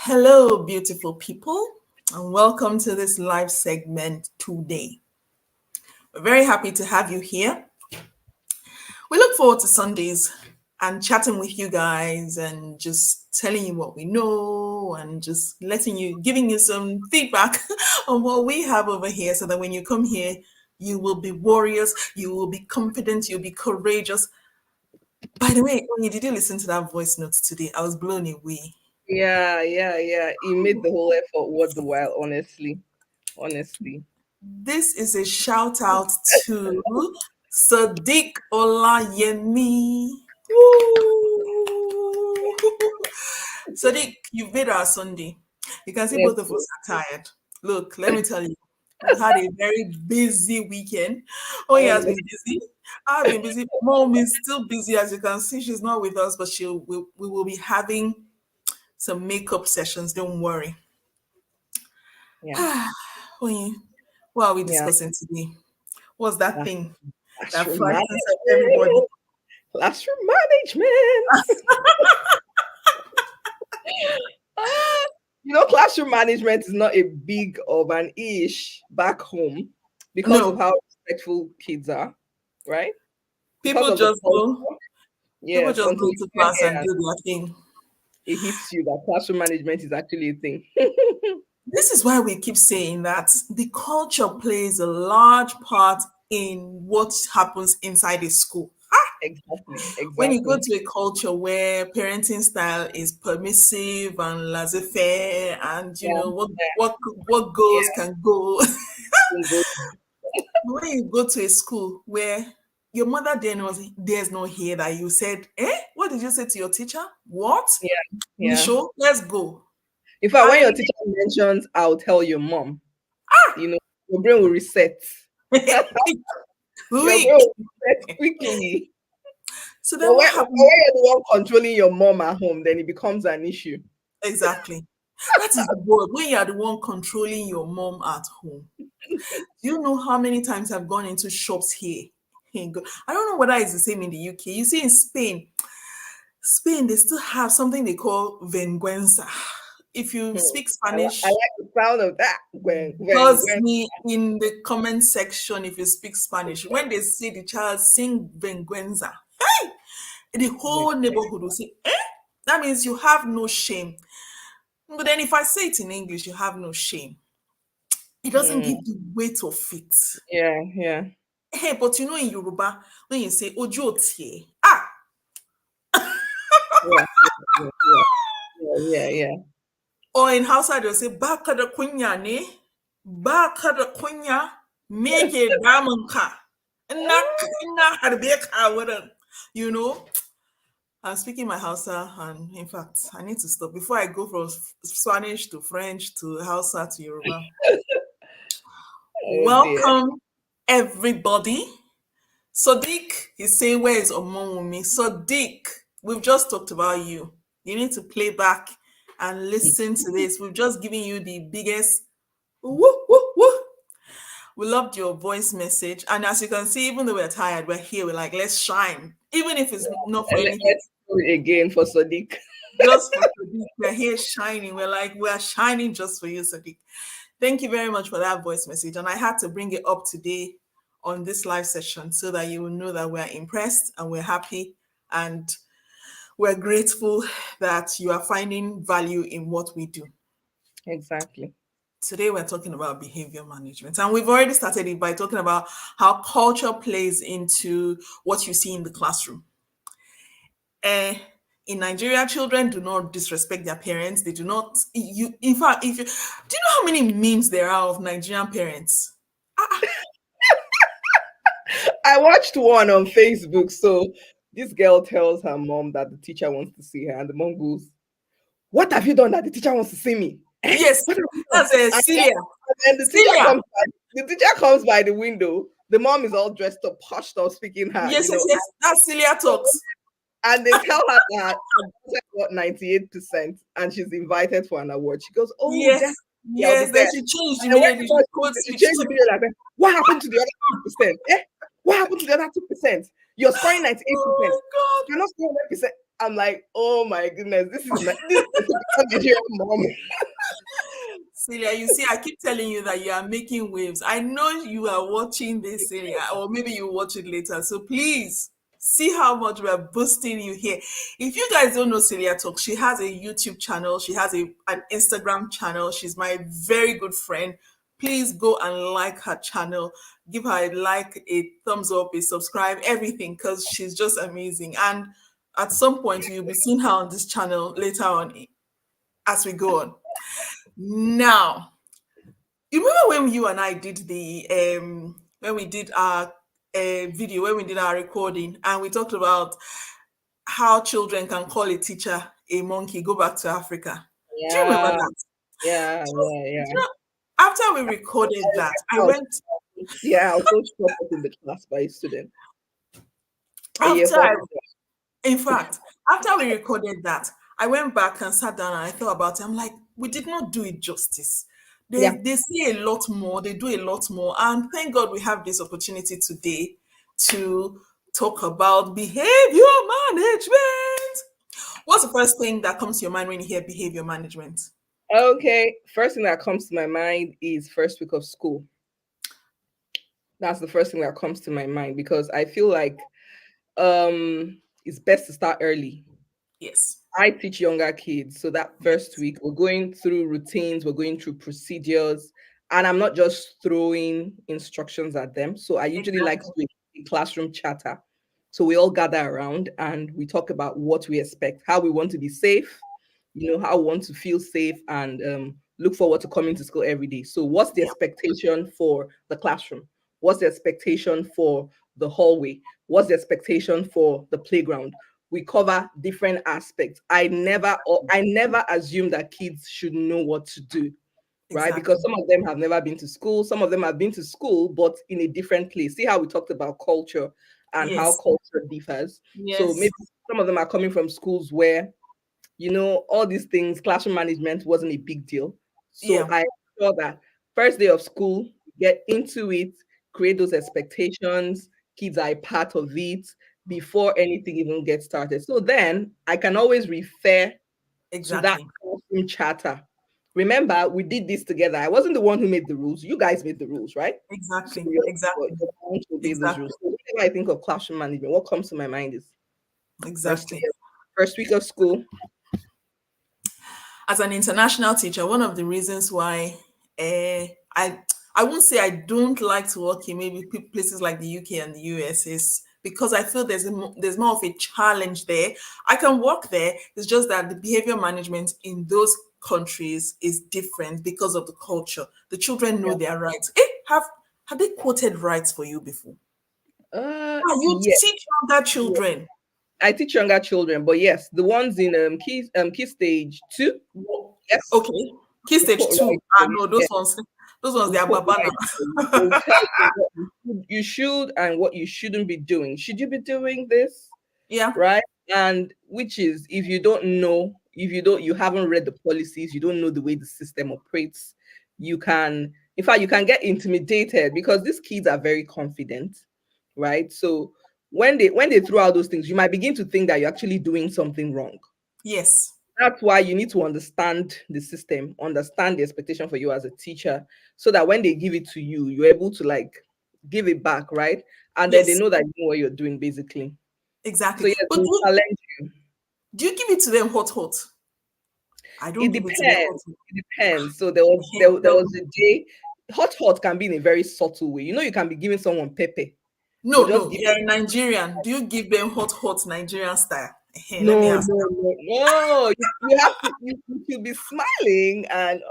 Hello, beautiful people, and welcome to this live segment today. We're very happy to have you here. We look forward to Sundays and chatting with you guys and just telling you what we know and just giving you some feedback on what we have over here so that when you come here, you will be warriors, you will be confident, you'll be courageous. By the way, did you listen to that voice note today? I was blown away. Yeah. He made the whole effort worth the while, honestly. This is a shout out to Sadiq Olayemi. Woo! Sadiq, you've made our Sunday. You can see Yes. both of us are tired. Look, let me tell you, we've had a very busy weekend. Oh, he has been busy. I've been busy. Mom is still busy, as you can see. She's not with us, but we will be having some makeup sessions. Don't worry. Yeah. What are we Yeah. discussing today? What's that thing that Classroom frightens everybody? management. Classroom management. Classroom management is not a big of an ish back home because of No, how respectful kids are, right? Because people of the just culture. go. People Yes, just until go you to get class here and and do their thing. it hits you that classroom management is actually a thing. This is why we keep saying that the culture plays a large part in what happens inside a school. Exactly. When you go Exactly. to a culture where parenting style is permissive and laissez-faire, and Yeah. what goes Yeah. can go. Go. When you go to a school where your mother dares not hear that you said, what did you say to your teacher? What? Yeah. You Yeah. sure? Let's go. In fact, when And your teacher mentions, I'll tell your mom, your brain will reset. quick, Your brain quick. will reset quickly. So But then when, what but happened? when you're the one controlling your mom at home, then it becomes an issue. Exactly. That is the word. When you are the one controlling your mom at home. Do you know how many times I've gone into shops here? I don't know whether it's the same in the UK. You see, in Spain, they still have something they call venguenza. If you Hmm. speak I Spanish, like the sound of that. pause When me in the comment section if you speak Spanish. When they see the child sing venguenza, hey, the whole neighborhood will say, that means you have no shame. But then if I say it in English, you have no shame. It doesn't Hmm. give the weight of it. Yeah. Hey, but in Yoruba, when you say ojo tie, Yeah. or in Hausa they'll say baka da kunya ne, baka da kunya, me ke damun ka, ina harbe ka wurin, you know. I'm speaking my Hausa, and in fact, I need to stop before I go from Spanish to French to Hausa to Yoruba. Oh dear. Welcome, everybody. Sadiq is saying, where is Omowumi? Sadiq, we've just talked about you. You need to play back and listen to this. We've just given you the biggest woo, woo, woo. We loved your voice message. And as you can see, even though we're tired, we're here. We're like, let's shine. Even if it's not for And anything, let's do it again for Sadiq. just for Sadiq. We're here shining. We're like, we're shining just for you, Sadiq. Thank you very much for that voice message. And I had to bring it up today on this live session so that you will know that we're impressed and we're happy and we're grateful that you are finding value in what we do. Exactly. Today, we're talking about behavior management. And we've already started it by talking about how culture plays into what you see in the classroom. In Nigeria, children do not disrespect their parents. They do not. In fact, if you do, you know how many memes there are of Nigerian parents? I watched one on Facebook. So this girl tells her mom that the teacher wants to see her, and the mom goes, "What have you done that the teacher wants to see me? Yes, What have you done?" that's a And Celia. then Celia. the teacher comes by the window. The mom is all dressed up, pushed up, speaking her, Yes. That's Celia talks. and they tell her that she got 98% and she's invited for an award. She goes, "Oh, Yes, definitely, I'll be yes. Then there." she changed And when immediately. she She got code she switched. changed the video like that. What happened to the other 2%? What happened to the other 2%? You're scoring 98%. Oh my You're not scoring 100%. I'm like, oh my goodness, this is a typical Nigerian mom. Celia, you see, I keep telling you that you are making waves. I know you are watching this, Celia, or maybe you watch it later. So please see how much we are boosting you here. If you guys don't know Celia Talk, she has a YouTube channel, she has an Instagram channel. She's my very good friend. Please go and like her channel, give her a like, a thumbs up, a subscribe, everything, because she's just amazing. And at some point, you'll be seeing her on this channel later on as we go on. Now, you remember when you and I did the when we did our video, when we did our recording, and we talked about how children can call a teacher a monkey, go back to Africa. Do you remember Yeah, that? yeah, yeah, Do yeah. you know, after we recorded that, I I was, went yeah, I was so struck up in the class by a student. A year after four. I In fact, after we recorded that, I went back and sat down and I thought about it. I'm like, we did not do it justice. Yeah. They say a lot more, they do a lot more. And thank God we have this opportunity today to talk about behavior management. What's the first thing that comes to your mind when you hear behavior management? Okay. First thing that comes to my mind is first week of school. That's the first thing that comes to my mind because I feel like it's best to start early. Yes, I teach younger kids. So that first yes, week, we're going through routines, we're going through procedures, and I'm not just throwing instructions at them. So I usually like to exactly. do a classroom chatter. So we all gather around and we talk about what we expect, how we want to be safe, how we want to feel safe and look forward to coming to school every day. So, what's the Yeah, expectation for the classroom? What's the expectation for the hallway? What's the expectation for the playground? We cover different aspects. I never assume that kids should know what to do, right? Because exactly. some of them have never been to school, some of them have been to school, but in a different place. See how we talked about culture and how Yes, culture differs. So yes, maybe some of them are coming from schools where all these things, classroom management wasn't a big deal. So yeah, I saw that first day of school, get into it, create those expectations, kids are a part of it before anything even gets started. So then I can always refer to that exactly. classroom charter. Remember, we did this together. I wasn't the one who made the rules. You guys made the rules, right? So Exactly, you're exactly, bound to obey those exactly, rules. So whenever I think of classroom management, what comes to my mind is first day, exactly. first week of school. As an international teacher, one of the reasons why uh, I I won't say I don't like to work in maybe places like the UK and the US is because I feel there's more of a challenge there. I can work there. It's just that the behavior management in those countries is different because of the culture. The children know their rights. Have they quoted rights for you before? You Yeah, teach younger yeah. children. I teach younger children, but yes, the ones in key stage two, yes, Okay. Key we'll stage quote two. right for No, you. Yeah, those ones, they we'll are quote babana. right for you. They'll tell you what you should and what you shouldn't be doing. Should you be doing this? Yeah, Right? And which is if you don't know, if you haven't read the policies, you don't know the way the system operates, in fact, you can get intimidated because these kids are very confident, right? So when they throw out those things, you might begin to think that you're actually doing something wrong. yes, That's why you need to understand the system, understand the expectation for you as a teacher, so that when they give it to you, you're able to like give it back, right? And then they yes, know that you know what you're doing, basically. So exactly. yes, But we challenge you. do you give it to them hot, hot? I don't It give it to them hot, depends. hot. It depends. So there Tell was me. a day, hot can be in a very subtle way. You can be giving someone pepper, but No, just no, give. you're a Nigerian. Do you give them hot, hot Nigerian style? Let me No, ask. no, no, no. You have to. You should be smiling and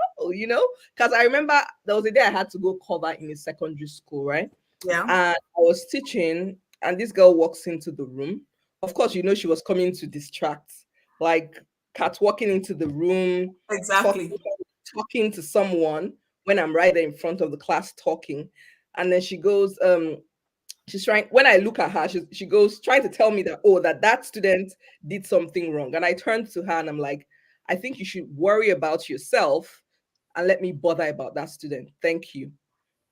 because I remember there was a day I had to go cover in a secondary school, right? Yeah, And I was teaching, and this girl walks into the room. Of course, she was coming to distract, like cat walking into the room, talking, exactly. talking to someone when I'm right there in front of the class talking. And then she goes, she's trying, when I look at her, she goes, trying to tell me that, oh, that student did something wrong. And I turned to her and I'm like, I think you should worry about yourself and let me bother about that student. Thank you.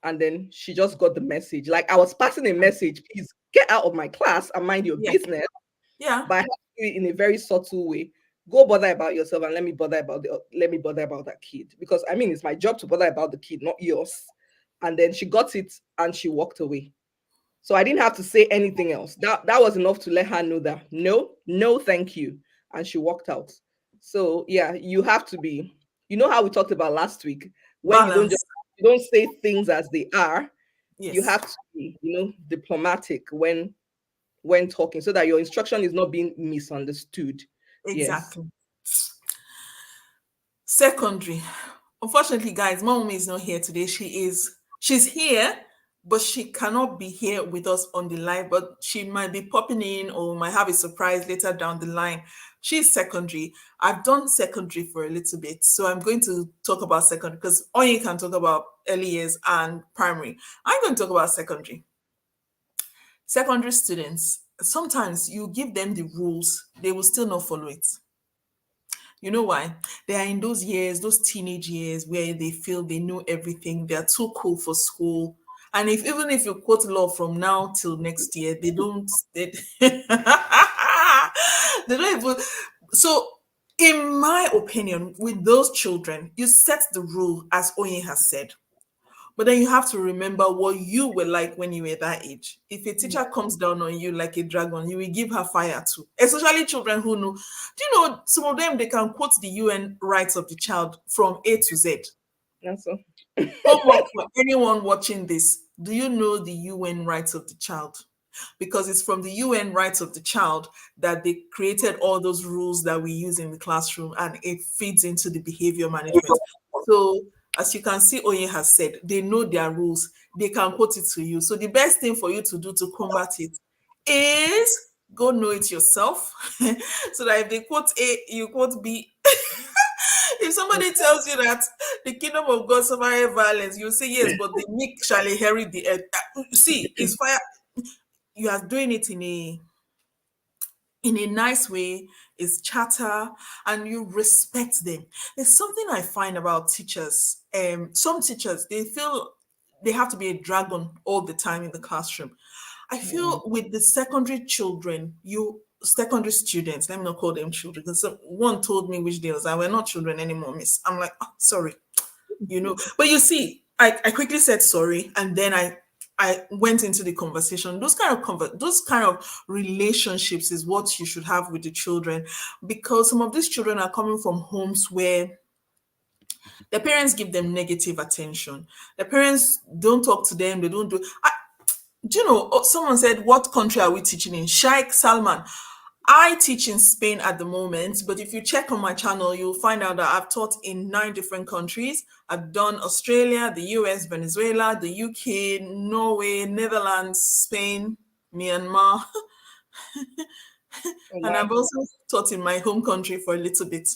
And then she just got the message. Like I was passing a message, please get out of my class and mind your Yeah, business. Yeah. but I have to do it in a very subtle way. Go bother about yourself and let me bother about that kid, because I mean it's my job to bother about the kid, not yours. And then she got it and she walked away. So I didn't have to say anything else. That was enough to let her know that no, no, thank you. And she walked out. So yeah, you have to be, you know how we talked about last week, when Balance. you don't say things as they are. You Yes. have to be, diplomatic when talking, so that your instruction is not being misunderstood. Yes. Exactly. Secondary. Unfortunately, guys, mommy is not here today. She's here, but she cannot be here with us on the live. But she might be popping in or might have a surprise later down the line. She's secondary. I've done secondary for a little bit, so I'm going to talk about secondary because all you can talk about early years and primary. I'm going to talk about secondary. Secondary students. Sometimes you give them the rules, they will still not follow it. You know why? They are in those years, those teenage years where they feel they know everything. They are too cool for school. And if even if you quote law from now till next year, they don't they don't even so in my opinion, with those children, you set the rule as Oye has said. But then you have to remember what you were like when you were that age. If a teacher comes down on you like a dragon, you will give her fire too. Especially children who know. Do you know some of them they can quote the UN rights of the child from A to Z? That's all. Homework for anyone watching this. Do you know the UN rights of the child? Because it's from the UN rights of the child that they created all those rules that we use in the classroom and it feeds into the behavior management. So, as you can see, Oye has said, they know their rules, they can quote it to you. So, the best thing for you to do to combat it is go know it yourself so that if they quote A, you quote B. If somebody tells you that the kingdom of God suffer violence, you say yes, but the meek shall inherit the earth. See, it's fire. You are doing it in a nice way, is chatter, and you respect them. There's something I find about teachers. Some teachers they feel they have to be a dragon all the time in the classroom. I Mm. feel with the secondary children, you secondary students, let me not call them children, because one told me which day was I we're not children anymore, miss. I'm like, oh, sorry, but you see, I quickly said sorry, and then I went into the conversation. Those kind of relationships is what you should have with the children, because some of these children are coming from homes where their parents give them negative attention. Their parents don't talk to them. They don't do. Do you know? Someone said, "What country are we teaching in?" Sheikh Salman. I teach in Spain at the moment, but if you check on my channel, you'll find out that I've taught in 9 different countries. I've done Australia, the US, Venezuela, the UK, Norway, Netherlands, Spain, Myanmar, Oh, and wow. I've also taught in my home country for a little bit.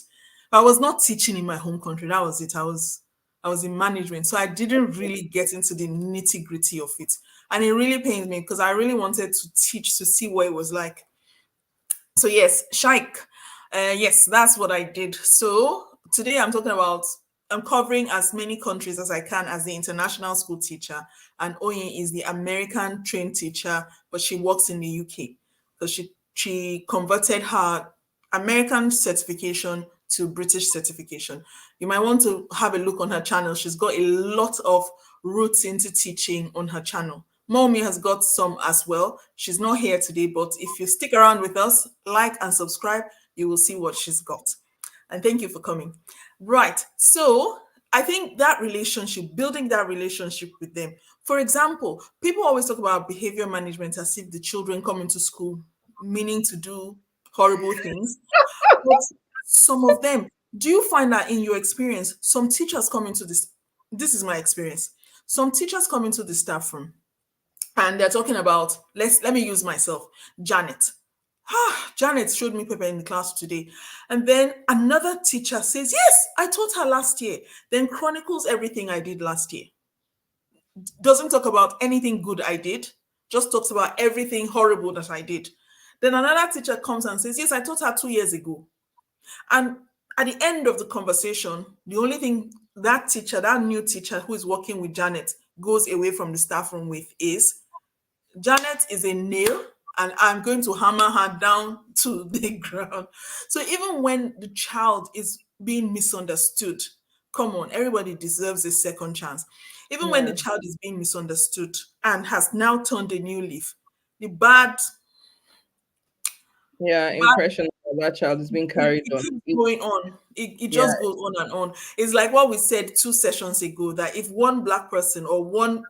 I was not teaching in my home country. That was it. I was in management, so I didn't really get into the nitty gritty of it, and it really pains me because I really wanted to teach to see what it was like. So yes, Shaik. Yes, that's what I did. So today I'm covering as many countries as I can as the international school teacher, and Oyin is the American trained teacher, but she works in the UK because she converted her American certification to British certification. You might want to have a look on her channel. She's got a lot of roots into teaching on her channel. Mommy has got some as well. She's not here today, but if you stick around with us, like and subscribe, you will see what she's got. And thank you for coming. Right. So I think that relationship, building that relationship with them. For example, people always talk about behavior management as if the children come into school meaning to do horrible things. But some of them, do you find that in your experience, some teachers come into this is my experience. Some teachers come into the staff room and they're talking about let me use myself, Janet. Janet showed me paper in the class today. And then another teacher says, yes, I taught her last year. Then chronicles everything I did last year. Doesn't talk about anything good I did, just talks about everything horrible that I did. Then another teacher comes and says, yes, I taught her 2 years ago. And at the end of the conversation, the only thing that teacher, that new teacher who is working with Janet, goes away from the staff room with is Janet is a nail. and I'm going to hammer her down to the ground. So even when the child is being misunderstood, come on, everybody deserves a second chance. Even when the Yeah. child is being misunderstood and has now turned a new leaf, the bad, Yeah. bad Impression of that child is being it, carried it on. keeps going on. It Yeah. just goes on and on. It's like what we said 2 sessions ago, that if one black person or one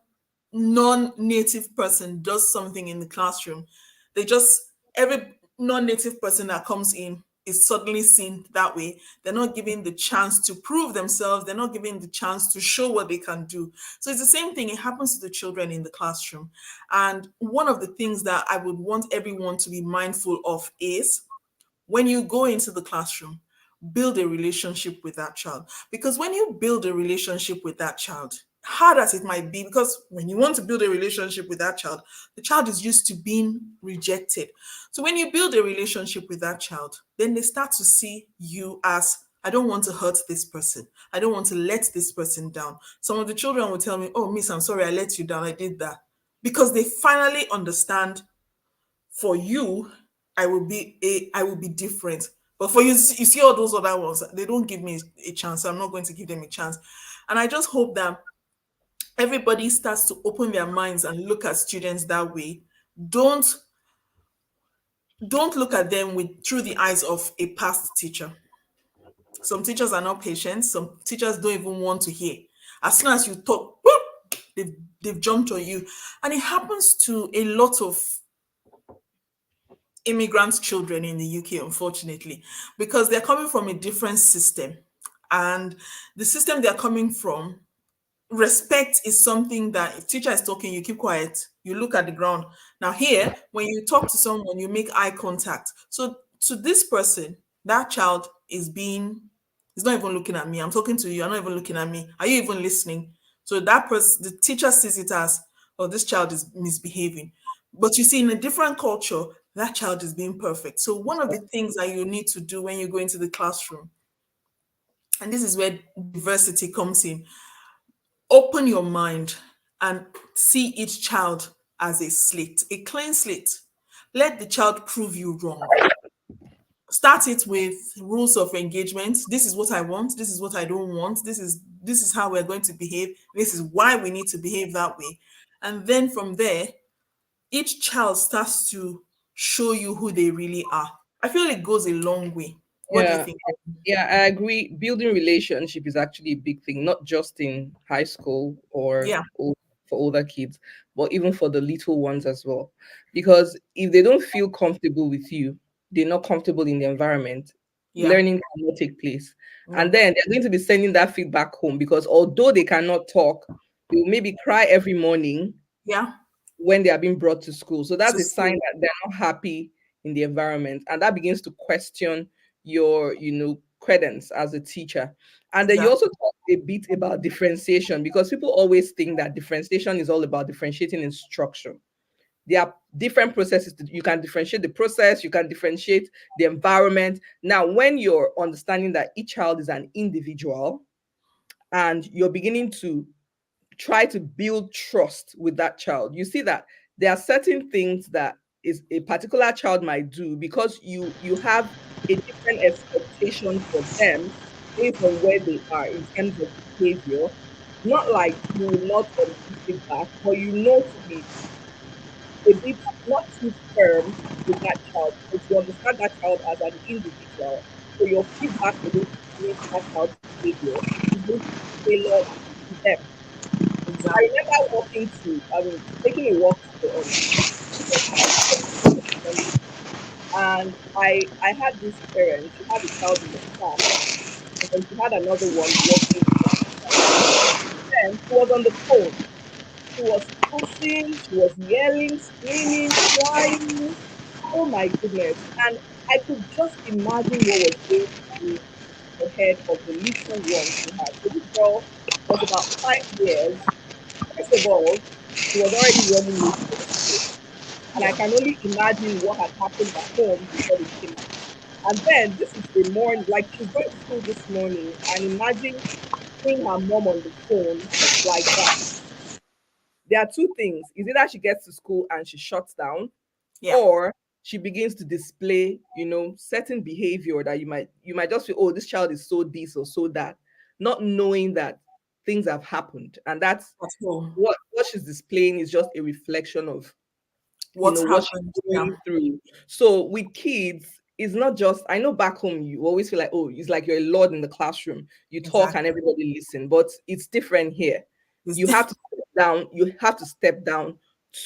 non-native person does something in the classroom, they just every non-native person that comes in is suddenly seen that way. They're not given the chance to prove themselves, they're not given the chance to show what they can do. So it's the same thing, it happens to the children in the classroom. And one of the things that I would want everyone to be mindful of is, when you go into the classroom, build a relationship with that child. Because when you build a relationship with that child, hard as it might be, because when you want to build a relationship with that child, the child is used to being rejected. So when you build a relationship with that child, then they start to see you as, I don't want to hurt this person. I don't want to let this person down. Some of the children will tell me, oh, miss, I'm sorry, I let you down. I did that. Because they finally understand, for you, I will be different. But for you, you see all those other ones, they don't give me a chance. So I'm not going to give them a chance. And I just hope that everybody starts to open their minds and look at students that way. Don't don't look at them with through the eyes of a past teacher. Some teachers are not patient. Some teachers don't even want to hear. As soon as you talk, whoop, they've jumped on you. And it happens to a lot of immigrant children in the UK, unfortunately, because they're coming from a different system. And the system they're coming from, respect is something that if teacher is talking, you keep quiet, you look at the ground. Now here, when you talk to someone, you make eye contact. So to this person, that child is not even looking at me. I'm talking to you, you're not even looking at me. Are you even listening? So that person, the teacher sees it as, oh, this child is misbehaving. But you see, in a different culture, that child is being perfect. So one of the things that you need to do when you go into the classroom, and this is where diversity comes in, open your mind and see each child as a slate, a clean slate. Let the child prove you wrong. Start it with rules of engagement. This is what I want, this is what I don't want, this is how we're going to behave, this is why we need to behave that way. And then from there, each child starts to show you who they really are. I feel it goes a long way. What do you Yeah. think? Yeah, I agree. Building relationship is actually a big thing, not just in high school or Yeah, for older kids, but even for the little ones as well. Because if they don't feel comfortable with you, they're not comfortable in the environment, yeah, learning cannot take place. And no, then they're going to be sending that feedback home because although they cannot talk, they will maybe cry every morning yeah. when they are being brought to school. So that's To a sign school. that they're not happy in the environment. And that begins to question your, credence as a teacher. And then you also Exactly. talk a bit about differentiation because people always think that differentiation is all about differentiating instruction. There are different processes. You can differentiate the process, you can differentiate the environment. Now, when you're understanding that each child is an individual and you're beginning to try to build trust with that child, you see that there are certain things that is a particular child might do because you have a different expectation for them based on where they are in terms of behavior. Not like you will not give feedback, but to be a bit not too firm with that child because you understand that child as an individual. So your feedback for those that child's behavior is going to be tailored to them. I Exactly. remember taking a walk and I had this parent, she had a child in the class, and then she had another one walking. And she was on the phone. She was pushing, she was yelling, screaming, crying. Oh my goodness. And I could just imagine what was going through the head of the little one she had. So this girl was about 5 years. First of all, she was already running late for school. And I Yeah. can only imagine what had happened at home before they came out. And then this is the morning, like she's going to school this morning, and imagine seeing her mom on the phone like that. There are two things. Is either she gets to school and she shuts down, Yeah, or she begins to display, certain behavior that you might just feel, oh, this child is so this or so that, not knowing that things have happened, and that's at home. what she's displaying is just a reflection of What's what she's happened? Yeah, going through. So with kids, it's not just, I know back home you always feel like, oh, it's like you're a lord in the classroom. You talk and exactly. everybody listen, but it's different here. It's You have to step down,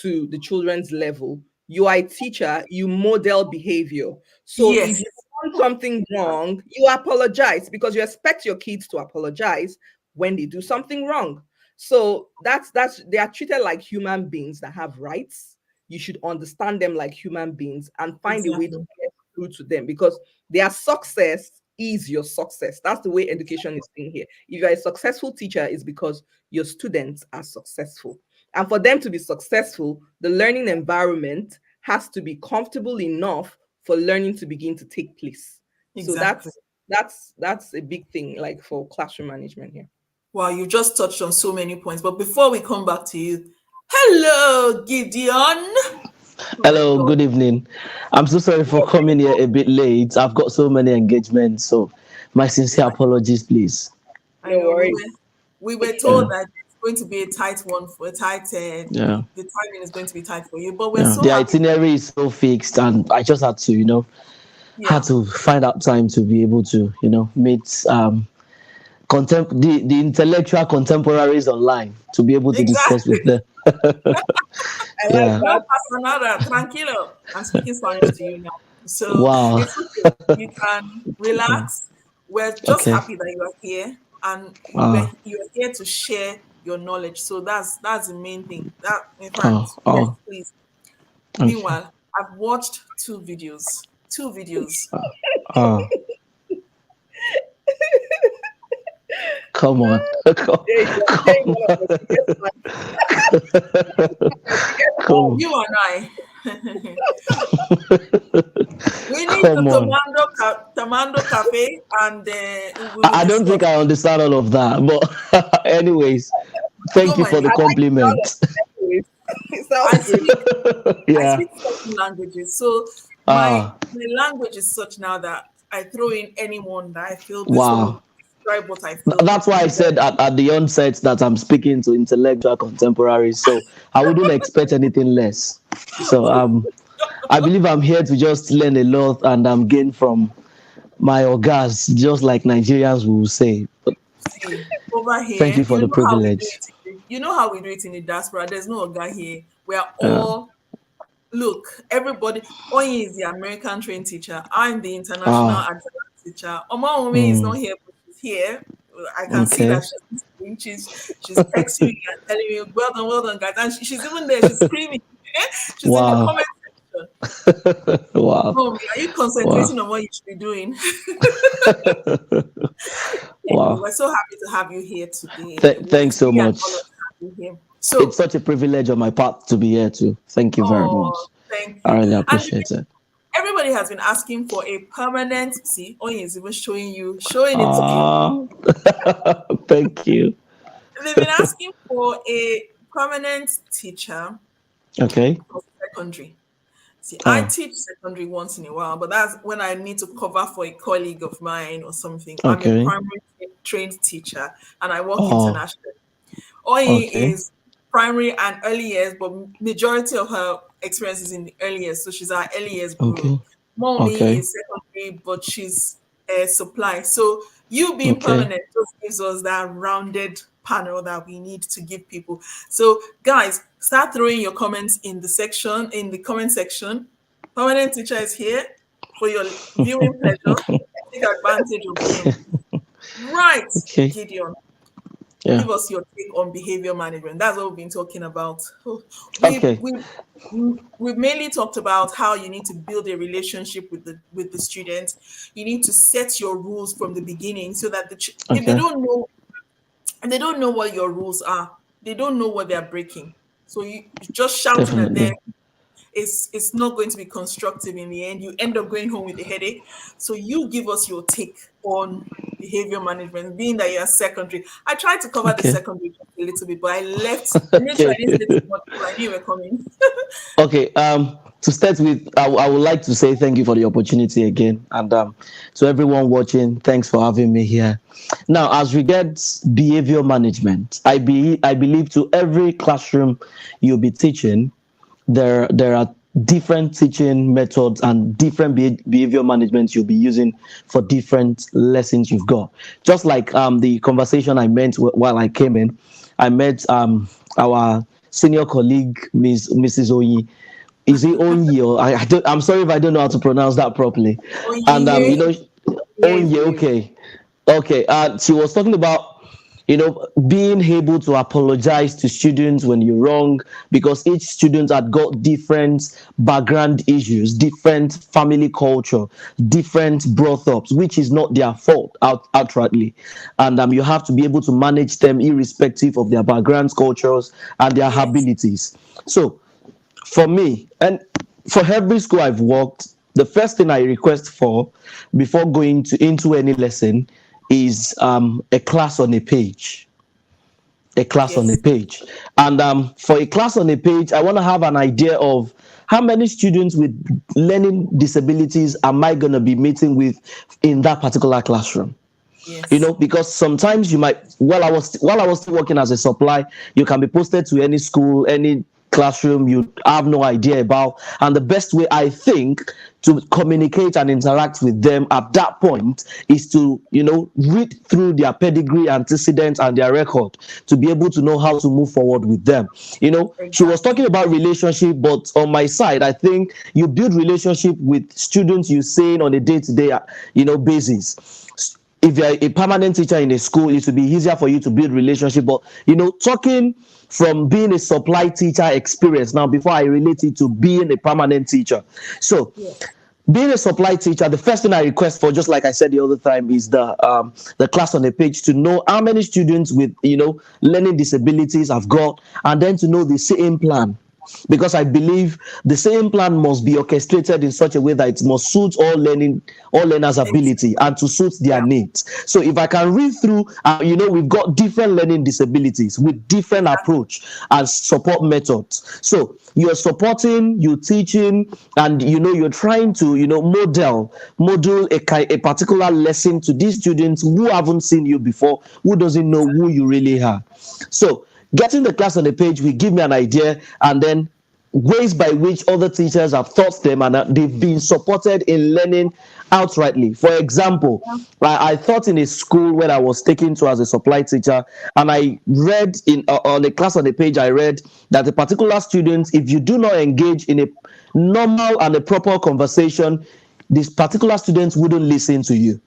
to the children's level. You are a teacher, you model behavior. So if yes, you want something wrong, you apologize, because you expect your kids to apologize when they do something wrong. So that's they are treated like human beings that have rights. You should understand them like human beings and find a way to exactly, get through to them, because their success is your success. That's the way education is seen here. If you're a successful teacher, it's because your students are successful. And for them to be successful, the learning environment has to be comfortable enough for learning to begin to take place. So exactly. that's a big thing, like, for classroom management here. Wow, you just touched on so many points. But before we come back to you, hello, Gideon. Oh my Hello, God. good evening. I'm so sorry for coming here a bit late. I've got so many engagements, so my sincere apologies, please. I No know worries. we were told Yeah, that it's going to be a tight one for a tight. yeah, The timing is going to be tight for you, but we're yeah. so The happy. itinerary is so fixed, and I just had to, had Yeah, to find out time to be able to, meet the intellectual contemporaries online to be able to discuss exactly. with them. I like Yeah. No that. pasa nada, tranquilo. I'm speaking Spanish to you now, so Wow. it's okay. You can relax. We're just Okay. happy that you are here, and Wow. you are here to share your knowledge. So that's the main thing. That in Oh. fact, yes, Oh. please. Okay. Meanwhile, I've watched two videos. Two videos. Oh. Come on. Come, There you go. I'm sharing come one of on. the biggest ones. Oh, Come, you and I. We need the come on. Tomando Cafe, and we will I don't think discuss. I understand all of that, but anyways, thank Don't you mind for me. the I like the sound of compliment. it anyways. It sounds I good. speak I Yeah. speak seven languages. So Ah. my language is such now that I throw in anyone that I feel this one will Wow. describe what I feel. That's why I You know. said at the onset that I'm speaking to intellectual contemporaries, so I wouldn't expect anything less. So I believe I'm here to just learn a lot and gain from my orgas, just like Nigerians will say. But See, over thank here, you for the privilege. you know how we do it in the diaspora. There's no guy here. We are Yeah. all look, everybody. Oyin is the American trained teacher. I'm the international Ah. adjunct teacher. Oma Ome is not Mm, here, but she's here. I can see that okay. she's listening. She's texting me and telling me, well done, guys. And she's even there. She's screaming. She's in the Wow. comment section. Wow. Mommy, are you Wow. concentrating on what you should be doing? Anyway, Wow. we're so happy to have you here today. Thanks It's so really an much. honor to have you here. It's So, such a privilege on my part to be here too. Thank you very much. oh, thank I you. really And appreciate it. everybody has been asking for a permanent. See, Oyin is even showing it to you. Ah, thank you. They've been asking for a permanent teacher Okay. for secondary. See, I Oh, teach secondary once in a while, but that's when I need to cover for a colleague of mine or something. I'm a okay. primary trained teacher and I work Oh, internationally. Oyin okay. is primary and early years, but majority of her experience is in the early years. So she's our early years guru. Okay. Mommy Okay. is secondary, but she's a supply. So you being Okay. permanent just gives us that rounded panel that we need to give people. So guys, start throwing your comments in the comment section. Permanent teacher is here for your viewing pleasure. Take advantage of him. Right, Okay. Gideon, Yeah. give us your take on behavior management. That's what we've been talking about. We Okay. we we've mainly talked about how you need to build a relationship with the student. You need to set your rules from the beginning so that if Okay. they don't know what your rules are, they don't know what they're breaking. So you just shouting at them Definitely. it's not going to be constructive in the end. You end up going home with a headache. So you give us your take on behavior management, being that you're secondary. I tried to cover the Okay. secondary just a little bit, but I left. I made sure I Okay. didn't say too much because I knew you were coming. Okay. To start with, I would like to say thank you for the opportunity again, and to everyone watching, thanks for having me here. Now, as regards behavior management, I believe to every classroom you'll be teaching, there are different teaching methods and different behavior management you'll be using for different lessons you've got. Just like the conversation I meant while I came in, I met our senior colleague, Mrs. Oyi. Is it Onye? Or I'm sorry if I don't know how to pronounce that properly. Oh, And yeah, Yes, Onye, yes. okay. Okay, she was talking about, being able to apologize to students when you're wrong, because each student had got different background issues, different family culture, different brought ups, which is not their fault outrightly. And you have to be able to manage them irrespective of their backgrounds, cultures, and their yes, abilities. So, for me, and for every school I've worked, the first thing I request for before going into any lesson is a class on a page. A class on a yes, page. And for a class on a page, I want to have an idea of how many students with learning disabilities am I going to be meeting with in that particular classroom. yes, Because sometimes you might, while I was still working as a supply, you can be posted to any school, any classroom you have no idea about, and the best way I think to communicate and interact with them at that point is to read through their pedigree, antecedents, and their record to be able to know how to move forward with them. She was exactly. talking about relationship, but on my side, I think you build relationship with students you see on a day-to-day basis. If you're a permanent teacher in a school, it will be easier for you to build relationship. But talking from being a supply teacher experience now, before I relate it to being a permanent teacher. So, Yeah. being a supply teacher, the first thing I request for, just like I said the other time, is the class on the page, to know how many students with learning disabilities I've got, and then to know the same plan, because I believe the same plan must be orchestrated in such a way that it must suit all learners' ability and to suit their Yeah, needs. So if I can read through, we've got different learning disabilities with different exactly. approach and support methods. So you're supporting, you're teaching, and you're trying to model a particular lesson to these students who haven't seen you before, who doesn't know who you really are. So getting the class on the page will give me an idea, and then ways by which other teachers have taught them and they've been supported in learning outrightly. For example, I taught in a school where I was taken to as a supply teacher, and I read on a class on the page, I read that a particular student, if you do not engage in a normal and a proper conversation, this particular student wouldn't listen to you.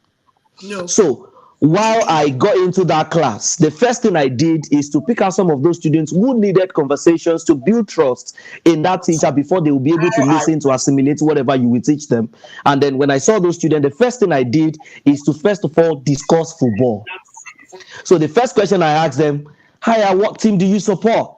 No. So while I got into that class, the first thing I did is to pick out some of those students who needed conversations to build trust in that teacher before they will be able to listen, to assimilate whatever you will teach them. And then when I saw those students, the first thing I did is to first of all discuss football. So the first question I asked them, "Hiya, what team do you support?"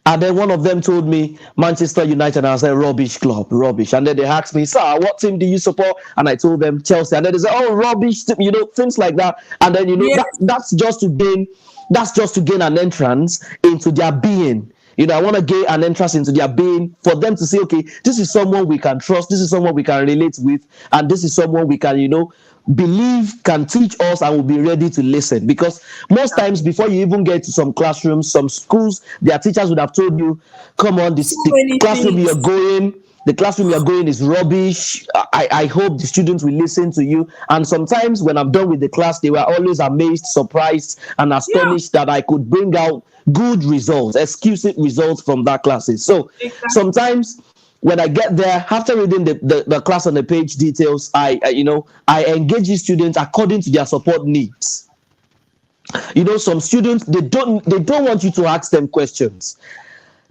And then one of them told me Manchester United, and I said, "Rubbish club, rubbish." And then they asked me, "Sir, what team do you support?" And I told them Chelsea. And then they said, "Oh, rubbish," things like that. And then Yes, that's just to gain an entrance into their being. I want to gain an entrance into their being for them to say, okay, this is someone we can trust, this is someone we can relate with, and this is someone we can, believe can teach us and will be ready to listen. Because most times, exactly. before you even get to some classrooms, some schools, their teachers would have told you, "Come on, So the many classroom you're things. going." The classroom you're going is rubbish. I hope the students will listen to you. And sometimes when I'm done with the class, they were always amazed, surprised, and Yeah, astonished that I could bring out good results, exquisite results from that classes. So exactly. sometimes when I get there, after reading the class on the page details, I engage the students according to their support needs. Some students, they don't want you to ask them questions.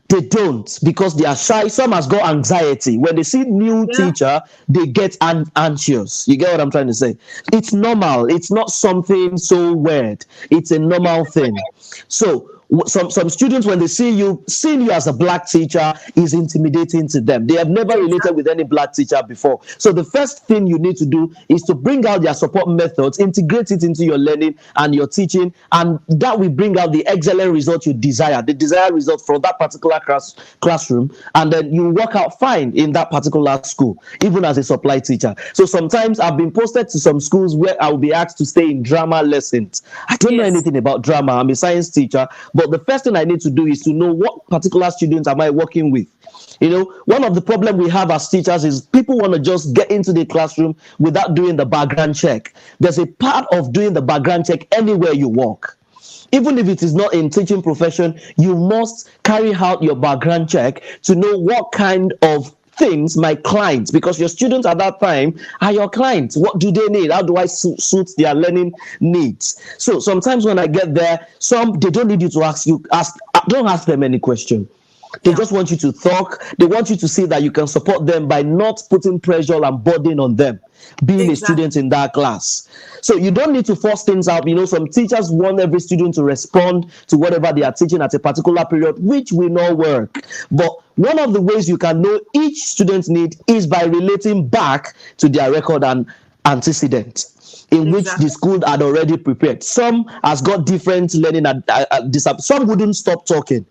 They don't, because they are shy. Some has got anxiety. When they see new Yeah, teacher, they get anxious. You get what I'm trying to say? It's normal. It's not something so weird. It's a normal thing. So Some students, when they seeing you as a black teacher is intimidating to them. They have never related with any black teacher before. So the first thing you need to do is to bring out their support methods, integrate it into your learning and your teaching, and that will bring out the excellent result you desire, the desired result from that particular classroom, and then you work out fine in that particular school, even as a supply teacher. So sometimes I've been posted to some schools where I will be asked to stay in drama lessons. I don't know anything about drama. I'm a science teacher, but the first thing I need to do is to know what particular students am I working with. One of the problems we have as teachers is people want to just get into the classroom without doing the background check. There's a part of doing the background check anywhere you work. Even if it is not in teaching profession, you must carry out your background check to know what kind of things my clients, because your students at that time are your clients. What do they need? How do I suit their learning needs? So sometimes when I get there, they don't need you to don't ask them any question. They just want you to talk. They want you to see that you can support them by not putting pressure and burden on them, being a student in that class. So you don't need to force things out. Some teachers want every student to respond to whatever they are teaching at a particular period, which will not work. But one of the ways you can know each student's need is by relating back to their record and antecedent, in which the school had already prepared. Some has got different learning. Some wouldn't stop talking.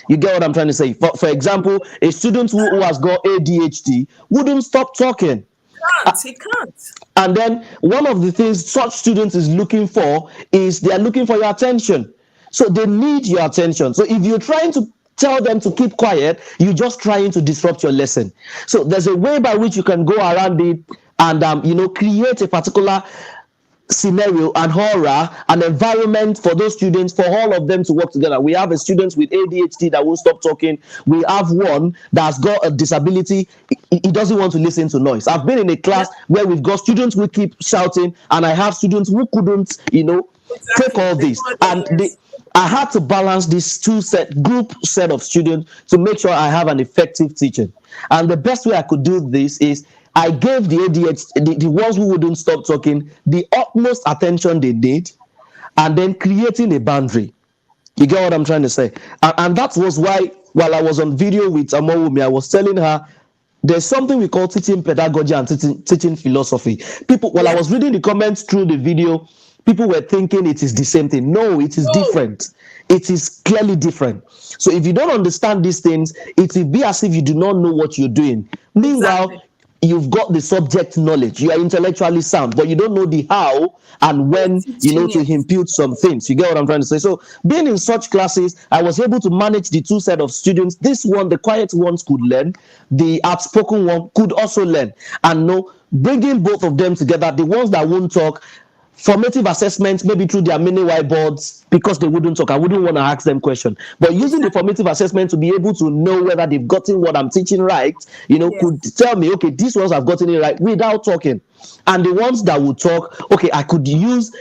You get what I'm trying to say? For example, a student who has got ADHD wouldn't stop talking. He can't. And then one of the things such students is looking for is they are looking for your attention. So they need your attention. So if you're trying to tell them to keep quiet, you're just trying to disrupt your lesson. So there's a way by which you can go around it and create a particular scenario and horror, an environment for those students, for all of them to work together. We have a student with ADHD that won't stop talking. We have one that's got a disability. He doesn't want to listen to noise. I've been in a class where we've got students who keep shouting, and I have students who couldn't, take all this. And I had to balance this group set of students to make sure I have an effective teaching. And the best way I could do this is I gave the ADHD, the ones who wouldn't stop talking, the utmost attention they need, and then creating a boundary. You get what I'm trying to say? And that was why, while I was on video with Amowumi, I was telling her there's something we call teaching pedagogy and teaching philosophy. While I was reading the comments through the video, people were thinking it is the same thing. No, it is different. It is clearly different. So if you don't understand these things, it will be as if you do not know what you're doing. Meanwhile, you've got the subject knowledge, you are intellectually sound, but you don't know the how and when, to impute some things. You get what I'm trying to say? So being in such classes, I was able to manage the two set of students. This one, the quiet ones could learn, the outspoken one could also learn. And bringing both of them together, the ones that won't talk, formative assessment, maybe through their mini whiteboards, because they wouldn't talk. I wouldn't want to ask them questions. But using the formative assessment to be able to know whether they've gotten what I'm teaching right, could tell me, okay, these ones have gotten it right without talking. And the ones that would talk, okay, I could use,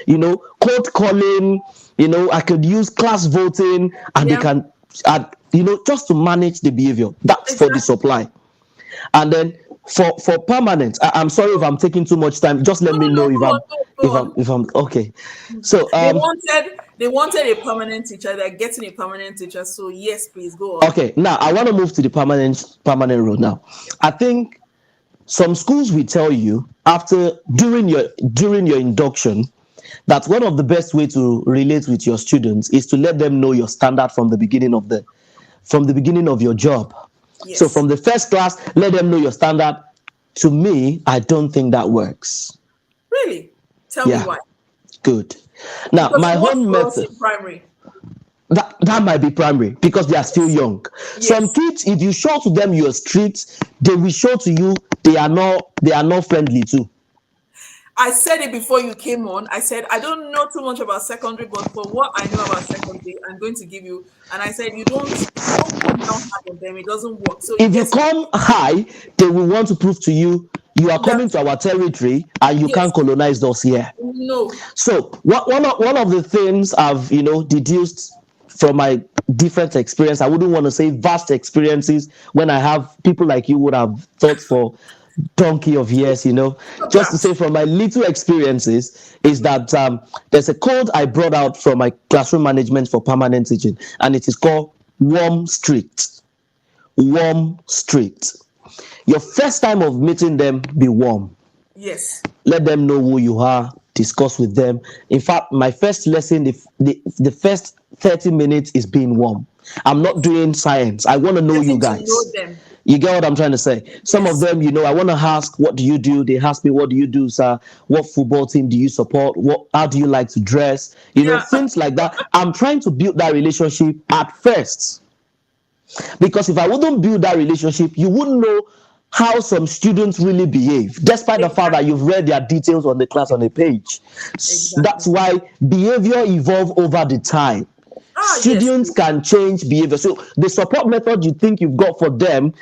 cold calling, I could use class voting, and they can, just to manage the behavior. That's for the supply. And then for permanent, I'm sorry if I'm taking too much time. Just let me know if I'm okay. So they wanted a permanent teacher. They're getting a permanent teacher. So yes, please go on. Okay, now I want to move to the permanent role. Now, I think some schools will tell you during your induction that one of the best way to relate with your students is to let them know your standard from the beginning of your job. Yes. So from the first class, let them know your standard. To me, I don't think that works. Really? Tell me why. Good. Now, because my own method. Primary. That might be primary because they are still young. Yes. Some kids, if you show to them you're strict, they will show to you they are not friendly too. I said it before you came on. I said, I don't know too much about secondary, but for what I know about secondary, I'm going to give you. And I said, you don't come down hard on them. It doesn't work. So if you come high, they will want to prove to you you are coming to our territory and you can't colonize us here. No. So one of the things I've deduced from my different experience, I wouldn't want to say vast experiences when I have people like you would have thought for donkey of years, just to say from my little experiences is that there's a code I brought out from my classroom management for permanent teaching, and it is called warm street. Warm street. Your first time of meeting them, be warm. Yes. Let them know who you are, discuss with them. In fact, my first lesson, the first 30 minutes is being warm. I'm not doing science. I want to know you guys. Know them. You get what I'm trying to say? Some of them, I want to ask, what do you do? They ask me, what do you do, sir? What football team do you support? How do you like to dress? Things like that. I'm trying to build that relationship at first. Because if I wouldn't build that relationship, you wouldn't know how some students really behave, despite the fact that you've read their details on the class on the page. Exactly. That's why behavior evolves over the time. Students can change behavior. So the support method you think you've got for them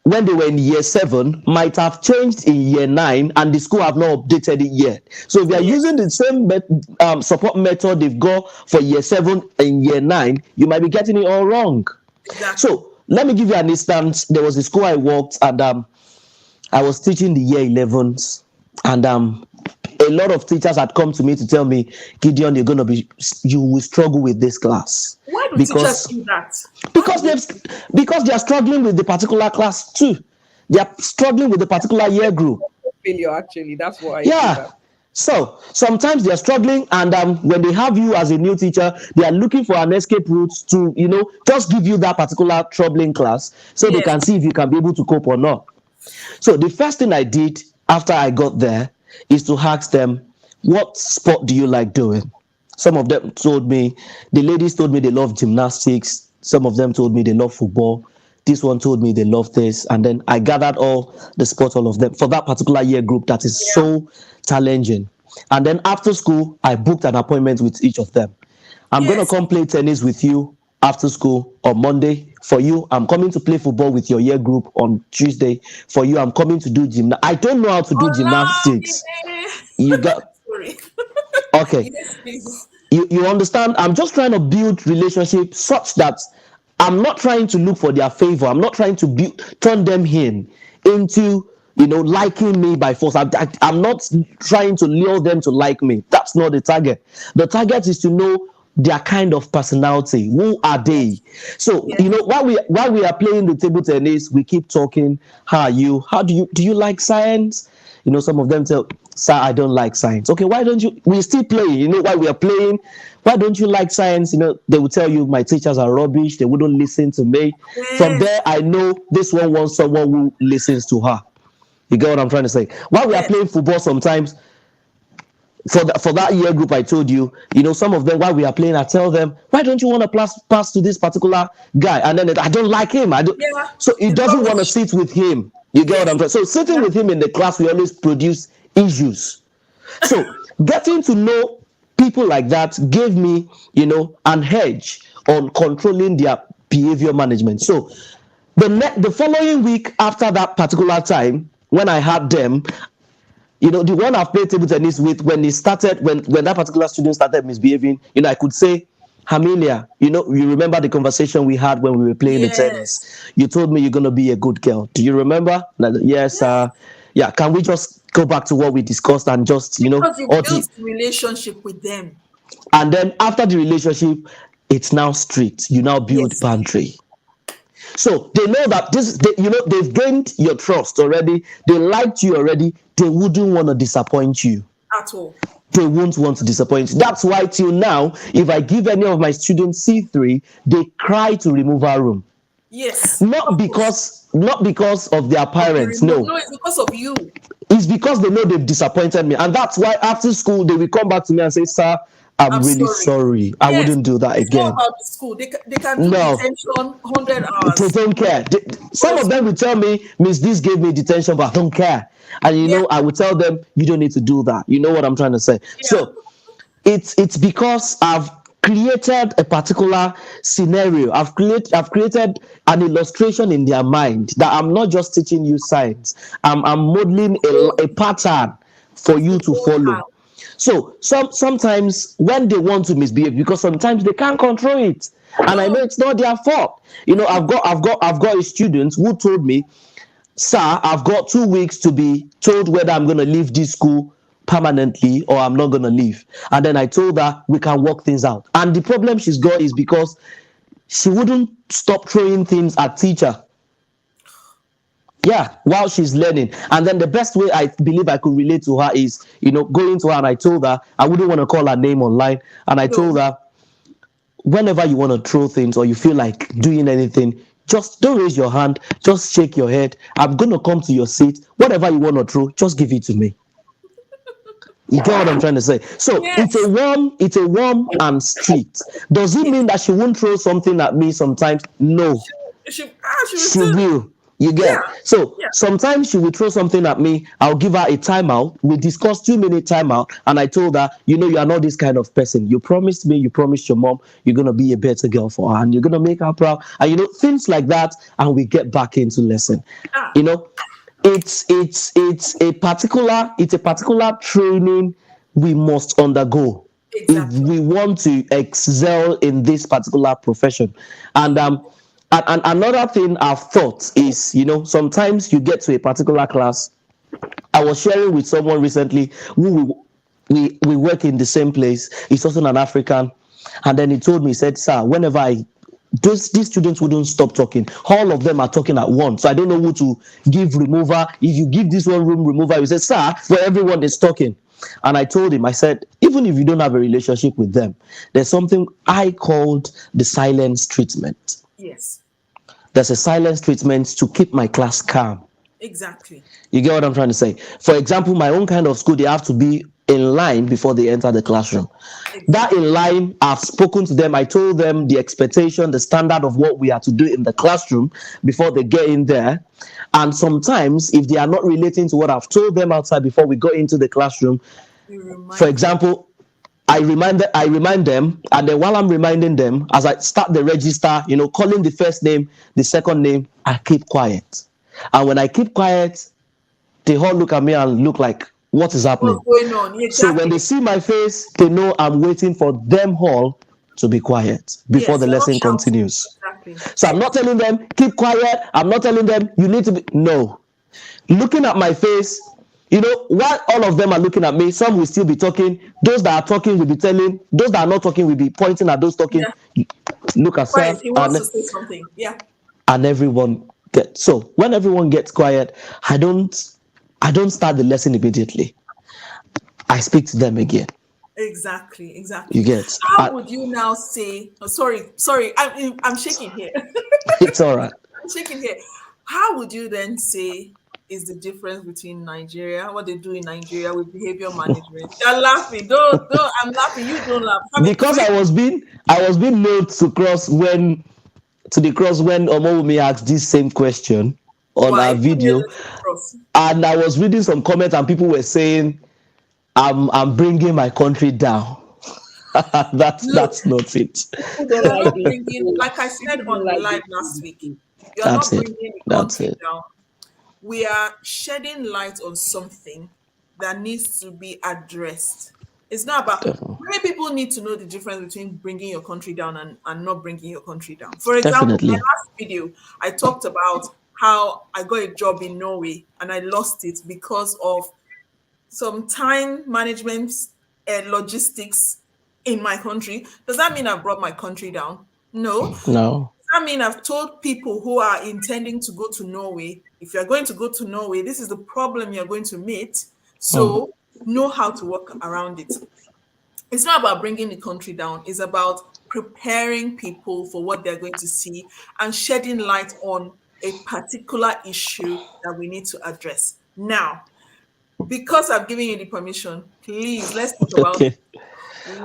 when they were in year 7 might have changed in year 9, and the school have not updated it yet. So if you are using the same support method they've got for year 7 and year 9, you might be getting it all wrong. Exactly. So let me give you an instance. There was a school I worked, and I was teaching the year 11s, and a lot of teachers had come to me to tell me, Gideon, you will struggle with this class. Why do teachers do that? Because they are struggling with the particular class too. They are struggling with the particular year group. Failure, actually, that's why. Yeah. So sometimes they are struggling, and when they have you as a new teacher, they are looking for an escape route to, just give you that particular troubling class so they can see if you can be able to cope or not. So the first thing I did after I got there is to ask them, what sport do you like doing? Some of them told me, the ladies told me they love gymnastics. Some of them told me they love football. This one told me they love this. And then I gathered all the sports, all of them, for that particular year group that is so challenging. And then after school, I booked an appointment with each of them. I'm going to come play tennis with you after school on Monday. For you, I'm coming to play football with your year group on Tuesday. For you, I'm coming to do gymnastics. I don't know how to do gymnastics. You got... Okay. Yes, you understand? I'm just trying to build relationships such that I'm not trying to look for their favor. I'm not trying to turn them into liking me by force. I'm not trying to lure them to like me. That's not the target. The target is to know their kind of personality. Who are they? So, while we are playing the table tennis, we keep talking. How are you? Do you like science? Some of them tell, sir, I don't like science. Okay, why don't you? We still play. While we are playing, why don't you like science? They will tell you my teachers are rubbish. They wouldn't listen to me. From there, I know this one wants someone who listens to her. You get what I'm trying to say? While we are playing football, sometimes for that year group I told you, some of them, while we are playing, I tell them, why don't you want to pass to this particular guy? And then I don't like him. So he doesn't want to sit with him. You get what I'm trying to say? So sitting with him in the class, we always produce issues. So getting to know people like that gave me, an edge on controlling their behavior management. So the following week after that particular time, when I had them, the one I've played table tennis with, when that particular student started misbehaving, I could say, Amelia, you remember the conversation we had when we were playing the tennis? You told me you're going to be a good girl. Do you remember? Like, yes. Yeah. Can we just go back to what we discussed and just, because you built a relationship with them. And then after the relationship, it's now strict. You now build boundary. So they know that they've gained your trust already. They liked you already. They wouldn't want to disappoint you at all. They won't want to disappoint you. That's why till now, if I give any of my students C3, they cry to remove our room. Yes. Not because of their parents. No, it's because of you. It's because they know they've disappointed me. And that's why after school, they will come back to me and say, sir, I'm really sorry. I wouldn't do that again. It's not about the school. They can do detention 100 hours. They don't care. Some of them will tell me, Miss, this gave me detention, but I don't care. And I will tell them, you don't need to do that. You know what I'm trying to say? Yeah. So it's because I've created a particular scenario. I've created an illustration in their mind that I'm not just teaching you science. I'm modeling a pattern for you to follow. So sometimes when they want to misbehave, because sometimes they can't control it, and I know it's not their fault. I've got a student who told me, sir, I've got 2 weeks to be told whether I'm going to leave this school permanently or I'm not going to leave. And then I told her we can work things out. And the problem she's got is because she wouldn't stop throwing things at teacher. Yeah, while she's learning. And then the best way I believe I could relate to her is, going to her, and I told her, I wouldn't want to call her name online. And I told her, whenever you want to throw things or you feel like doing anything, just don't raise your hand, just shake your head. I'm going to come to your seat. Whatever you want to throw, just give it to me. You get what I'm trying to say? So Yes. it's a warm and strict. Does it mean that she won't throw something at me sometimes? No. She will. You get. Yeah. So sometimes she will throw something at me. I'll give her a timeout. We discussed 2-minute timeout, and I told her, you are not this kind of person. You promised me, you promised your mom, you're gonna be a better girl for her, and you're gonna make her proud, and things like that. And we get back into lesson. It's a particular training we must undergo if we want to excel in this particular profession. And another thing I've thought is, sometimes you get to a particular class. I was sharing with someone recently who we work in the same place. He's also an African. And then he told me, he said, sir, whenever these students wouldn't stop talking. All of them are talking at once. So I don't know who to give remover. If you give this one room remover, you say, sir, where everyone is talking. And I told him, I said, even if you don't have a relationship with them, there's something I called the silence treatment. Yes. There's a silence treatment to keep my class calm. Exactly. You get what I'm trying to say? For example, my own kind of school, they have to be in line before they enter the classroom. Exactly. That in line, I've spoken to them. I told them the expectation, the standard of what we are to do in the classroom before they get in there. And sometimes, if they are not relating to what I've told them outside before we go into the classroom, for example, I remind them, and then while I'm reminding them, as I start the register, calling the first name, the second name, I keep quiet. And when I keep quiet, they all look at me and look like, what is happening? What's going on? Exactly. So when they see my face, they know I'm waiting for them all to be quiet before the lesson continues. Exactly. So I'm not telling them, keep quiet. I'm not telling them, you need to be. No. Looking at my face, while all of them are looking at me, some will still be talking. Those that are talking will be telling. Those that are not talking will be pointing at those talking. Yeah. Look at Quiet. He wants to say something. Yeah. And everyone gets. So when everyone gets quiet, I don't start the lesson immediately. I speak to them again. Exactly. You get. How would you now say? Oh, sorry. I'm shaking here. It's all right. I'm shaking here. How would you then say is the difference between Nigeria, what they do in Nigeria with behavior management? You're laughing. Don't. I'm laughing. You don't laugh. Because I was being lured to the cross when Omowumi asked this same question on our video, and I was reading some comments and people were saying, "I'm bringing my country down." That's not it. Like I said on the live last week, you're not bringing the country down. We are shedding light on something that needs to be addressed. It's not about many people need to know the difference between bringing your country down and not bringing your country down. For example, in my last video, I talked about how I got a job in Norway and I lost it because of some time management and logistics in my country. Does that mean I brought my country down? No. I mean, I've told people who are intending to go to Norway, if you're going to go to Norway, this is the problem you're going to meet. So know how to work around it. It's not about bringing the country down. It's about preparing people for what they're going to see and shedding light on a particular issue that we need to address. Now, because I've given you the permission, please, let's talk about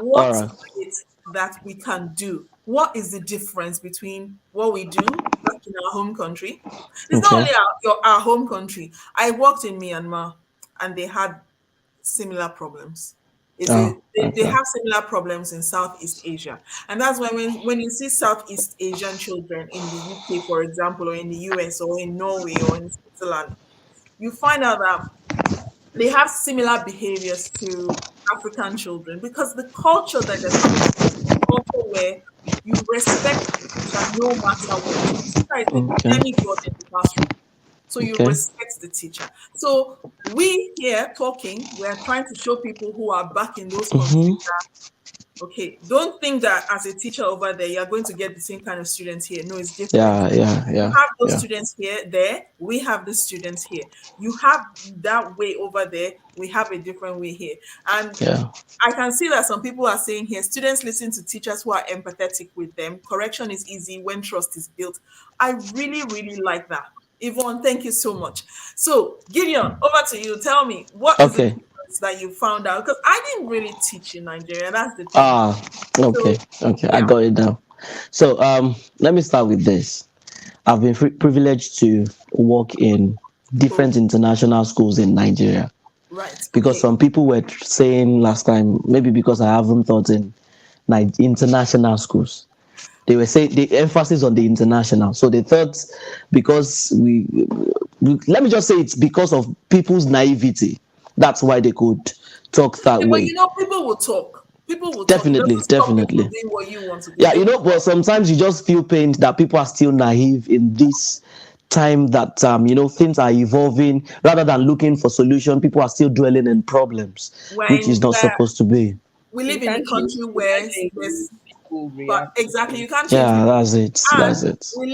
what is it that we can do. What is the difference between what we do back in our home country? It's not only our home country. I worked in Myanmar and they had similar problems. They have similar problems in Southeast Asia. And that's why when you see Southeast Asian children in the UK, for example, or in the US or in Norway or in Switzerland, you find out that they have similar behaviors to African children because the culture that they're coming from is a culture where you respect the teacher no matter what. The teacher is a demigod in the classroom. So you Okay. respect the teacher. So we here talking, we are trying to show people who are back in those countries Mm-hmm. that, okay, don't think that as a teacher over there, you're going to get the same kind of students here. No, it's different. Yeah, yeah, You yeah, have those yeah, students here, there, we have the students here. You have that way over there, we have a different way here. And yeah. I can see that some people are saying here, students listen to teachers who are empathetic with them. Correction is easy when trust is built. I really, really like that. Yvonne, thank you so much. So, Gideon, over to you. Tell me, what is the Okay. difference that you found out? Because I didn't really teach in Nigeria. That's the thing. Ah, okay, So, okay. I yeah, got it now. So, let me start with this. I've been privileged to work in cool. different international schools in Nigeria, Right. because Okay. some people were saying last time, maybe because I haven't taught in international schools, they were saying the emphasis on the international. So they thought, because let me just say, it's because of people's naivety. That's why they could talk that Yeah, but way. people will talk. People will talk. It Definitely, doesn't stop you from definitely. doing what you want to do. Yeah, They will but talk. sometimes you just feel pained that people are still naive in this time, that things are evolving. Rather than looking for solution, people are still dwelling in problems, which is When not supposed to be. we You live in a can't change. country You where can't change the way there's people but react to exactly, things. you can't change Yeah, people. that's it. And That's it. That's it. we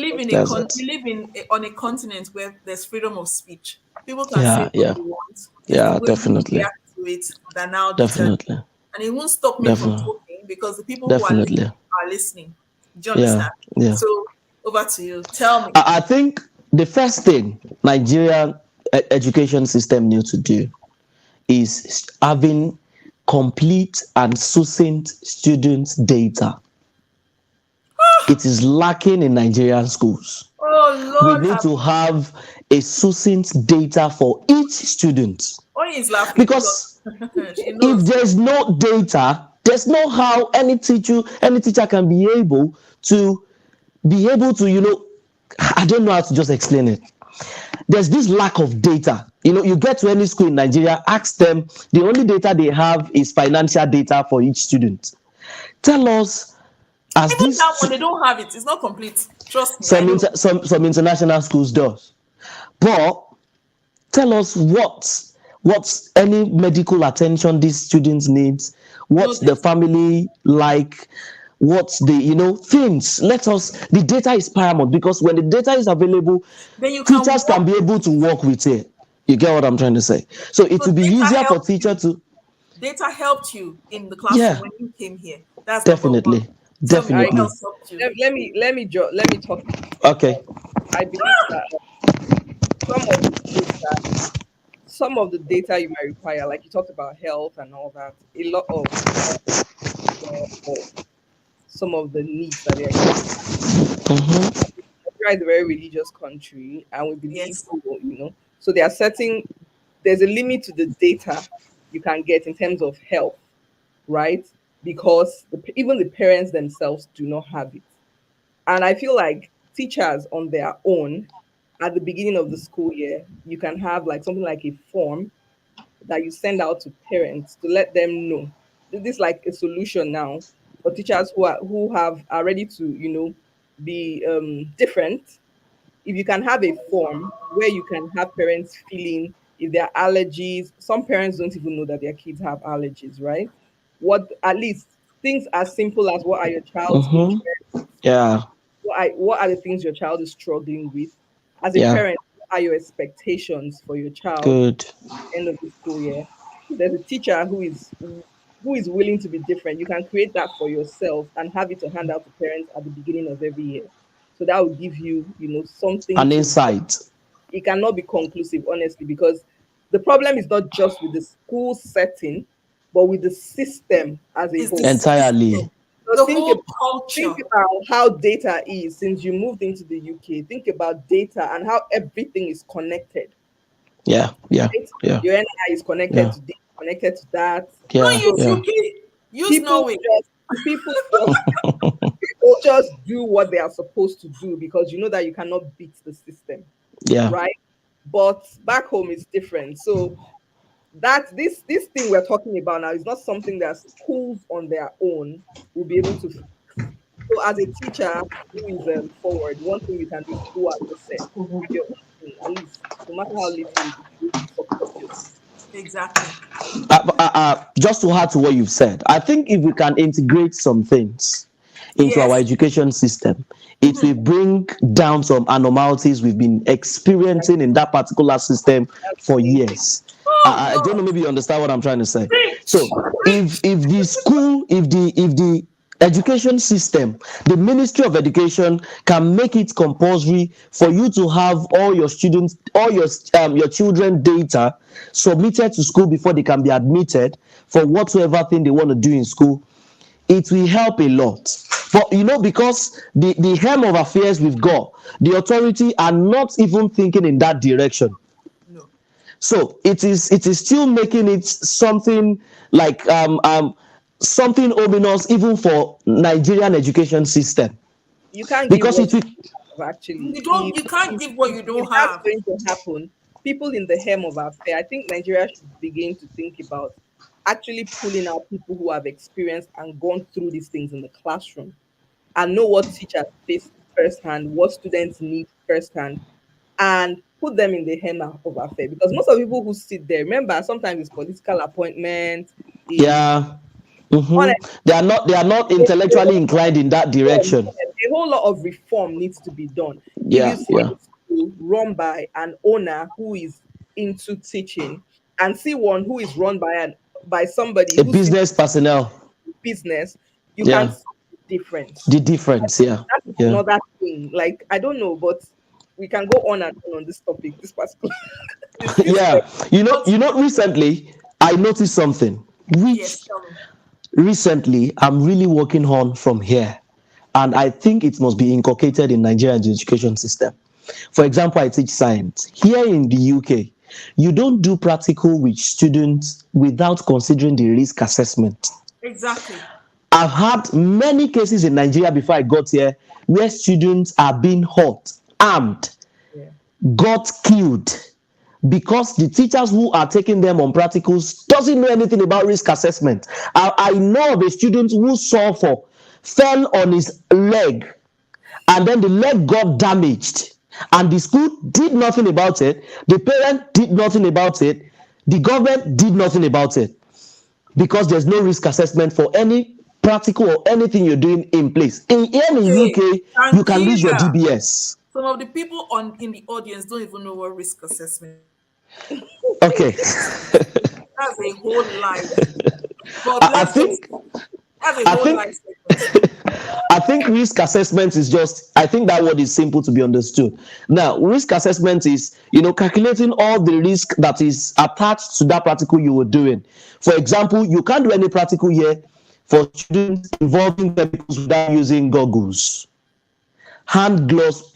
live in on a continent where there's freedom of speech. People can say Yeah, what yeah, they want. It's the yeah. way we Definitely, react to it that now determines. definitely, And it won't stop me from definitely, talking because the people who definitely. are listening. Do you Yeah, understand? yeah. So over to you. Tell me. I think the first thing Nigerian education system needs to do is having complete and succinct students' data. It is lacking in Nigerian schools. Oh We Lord need have to have a succinct data for each student, Only is laughing because because she if knows. there's no data, there's no how any teacher can be able to, I don't know how to just explain it. There's this lack of data. You get to any school in Nigeria, ask them, the only data they have is financial data for each student. Tell us, as Even that this one, they don't have it. It's not complete. Trust me, I some know. some international schools does. But tell us what any medical attention these students needs, No what's the data. family like, what's the things. Let us The data is paramount, because when the data is available, Then you can teachers can work be with able to it. work with it. You get what I'm trying to say? So it So will be data easier for helped teacher you. to. Data helped you in the classroom Yeah, when you came here. That's number one. definitely, Tell me I what definitely. else helped you. let me talk. Okay. I believe that some of the data, some of the data you might require, like you talked about health and all that, a lot of some of the needs that they're expecting. Mm-hmm. Nigeria is a very religious country, and we believe, Yes. so there's a limit to the data you can get in terms of health, right? Because even the parents themselves do not have it. And I feel like teachers on their own, at the beginning of the school year, you can have like something like a form that you send out to parents to let them know. This is like a solution now for teachers who are ready to be different. If you can have a form where you can have parents fill in if there are allergies. Some parents don't even know that their kids have allergies, right? What At least things as simple as, what are your child's Mm-hmm. interests, Yeah. what are the things your child is struggling with? As a Yeah. parent, what are your expectations for your child Good. end of the school year? If there's a teacher who is willing to be different, you can create that for yourself and have it to hand out to parents at the beginning of every year. So that will give you, something An to. insight. It cannot be conclusive, honestly, because the problem is not just with the school setting, but with the system as a Is the whole. Entirely. system, So the think whole about think culture. about how data is since you moved into the UK. Think about data and how everything is connected. Yeah. Yeah. Right? Yeah. Your NI is connected Yeah. to this, connected to that. Don't Yeah. So use Yeah. UK. Use people Norway. just people just people just do what they are supposed to do because you know that you cannot beat the system, Yeah. right? But back home is different. So that this thing we're talking about now is not something that schools on their own will be able to fix. So as a teacher who is forward, one thing you can do is go, as you said, have your own thing at least, no matter how little, you should be able to support your kids. Exactly. Just to add to what you've said, I think if we can integrate some things into our Yes. education system, it will bring down some anomalies we've been experiencing in that particular system That's the for main thing. years. Oh I don't know, Lord. maybe you understand what I'm trying to say. Preach. So Preach. if the school, if the education system, the Ministry of Education can make it compulsory for you to have all your students, all your children data submitted to school before they can be admitted for whatsoever thing they want to do in school, it will help a lot. But because the helm of affairs we've got, the authority are not even thinking in that direction. No. So it is still making it something like something ominous even for Nigerian education system, You can't give because what it will, you have, actually. You can't give what you If don't that's have. going to happen, people in the helm of our affair, I think Nigeria should begin to think about actually pulling out people who have experienced and gone through these things in the classroom and know what teachers face firsthand, what students need firsthand, and put them in the helm of our affair. Because most of the people who sit there, remember, sometimes it's political appointment, is yeah. honestly, They are not intellectually inclined in that direction. a whole lot of reform needs to be done. If you Yeah, see yeah. a school run by an owner who is into teaching and see one who is run by somebody A who's into business personnel. business, you can Yeah, see the difference. the difference. Yeah, That's yeah. another thing. Like, I don't know, but we can go on and on this topic, this particular this Yeah, But recently I noticed something yes, which tell me. recently I'm really working on from here, and I think it must be inculcated in Nigeria's education system. For example, I teach science here in the UK. You don't do practical with students without considering the risk assessment. Exactly. I've had many cases in Nigeria before I got here where students are being hurt, armed, yeah. got killed, because the teachers who are taking them on practicals doesn't know anything about risk assessment. I know of a student who fell on his leg, and then the leg got damaged, and the school did nothing about it, the parent did nothing about it, the government did nothing about it, because there's no risk assessment for any practical or anything you're doing in place. Here in Hey, UK, you can lose your Tangilia. DBS. Some of the people in the audience don't even know what risk assessment. Okay. That's a whole life. But I let's think just that's a I whole think life segment. I think risk assessment is just, I think that word is simple to be understood. Now, risk assessment is, calculating all the risk that is attached to that practical you were doing. For example, you can't do any practical here for students involving chemicals without using goggles. Hand gloves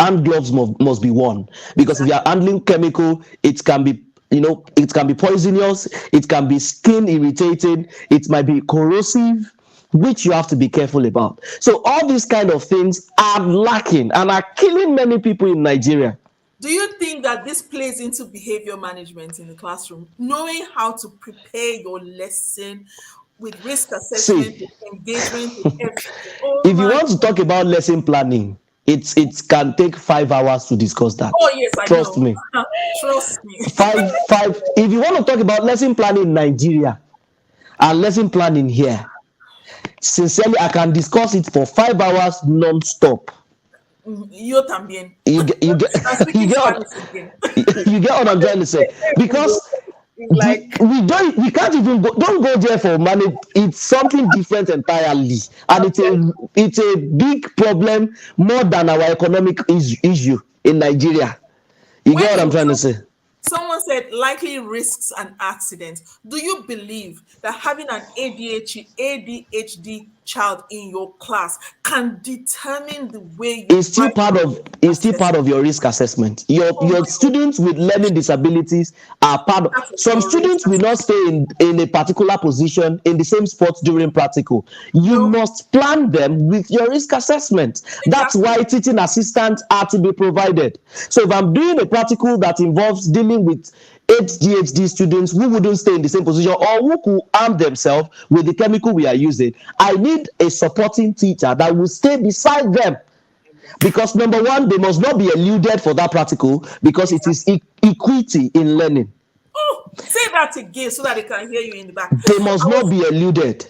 must be worn, because if you are Exactly. handling chemical, it can be poisonous, it can be skin irritating, it might be corrosive, which you have to be careful about. So all these kind of things are lacking and are killing many people in Nigeria. Do you think that this plays into behavior management in the classroom? Knowing how to prepare your lesson with risk assessment, See, with engagement, with everything. Oh if you my want to God. talk about lesson planning, it can take 5 hours to discuss that. Oh yes, I Trust know. me. Trust me. Five. If you want to talk about lesson planning in Nigeria and lesson planning here, sincerely, I can discuss it for 5 hours non-stop. Yo también. You get, you get, I'm you speaking get, Spanish what, again. you get what I'm trying to say. Because It's like, we can't even don't go there for money. It's something different entirely, and it's a big problem, more than our economic issue in Nigeria. You get When what I'm you trying to say? Someone said likely risks and accidents. Do you believe that having an ADHD child in your class can determine the way you It's still write part your of it's still part assessment? of your risk assessment. your Oh your my God, students with learning disabilities are part of. part of Some your risk students will not stay assessment. in a particular position in the same spot during practical. You No, must plan them with your risk assessment. That's exactly. why teaching assistants are to be provided. So if I'm doing a practical that involves dealing with ADHD students who wouldn't stay in the same position or who could harm themselves with the chemical we are using, I need a supporting teacher that will stay beside them. Because number one, they must not be eluded for that practical because it is equity in learning. Oh, say that again so that they can hear you in the back. They must not be eluded.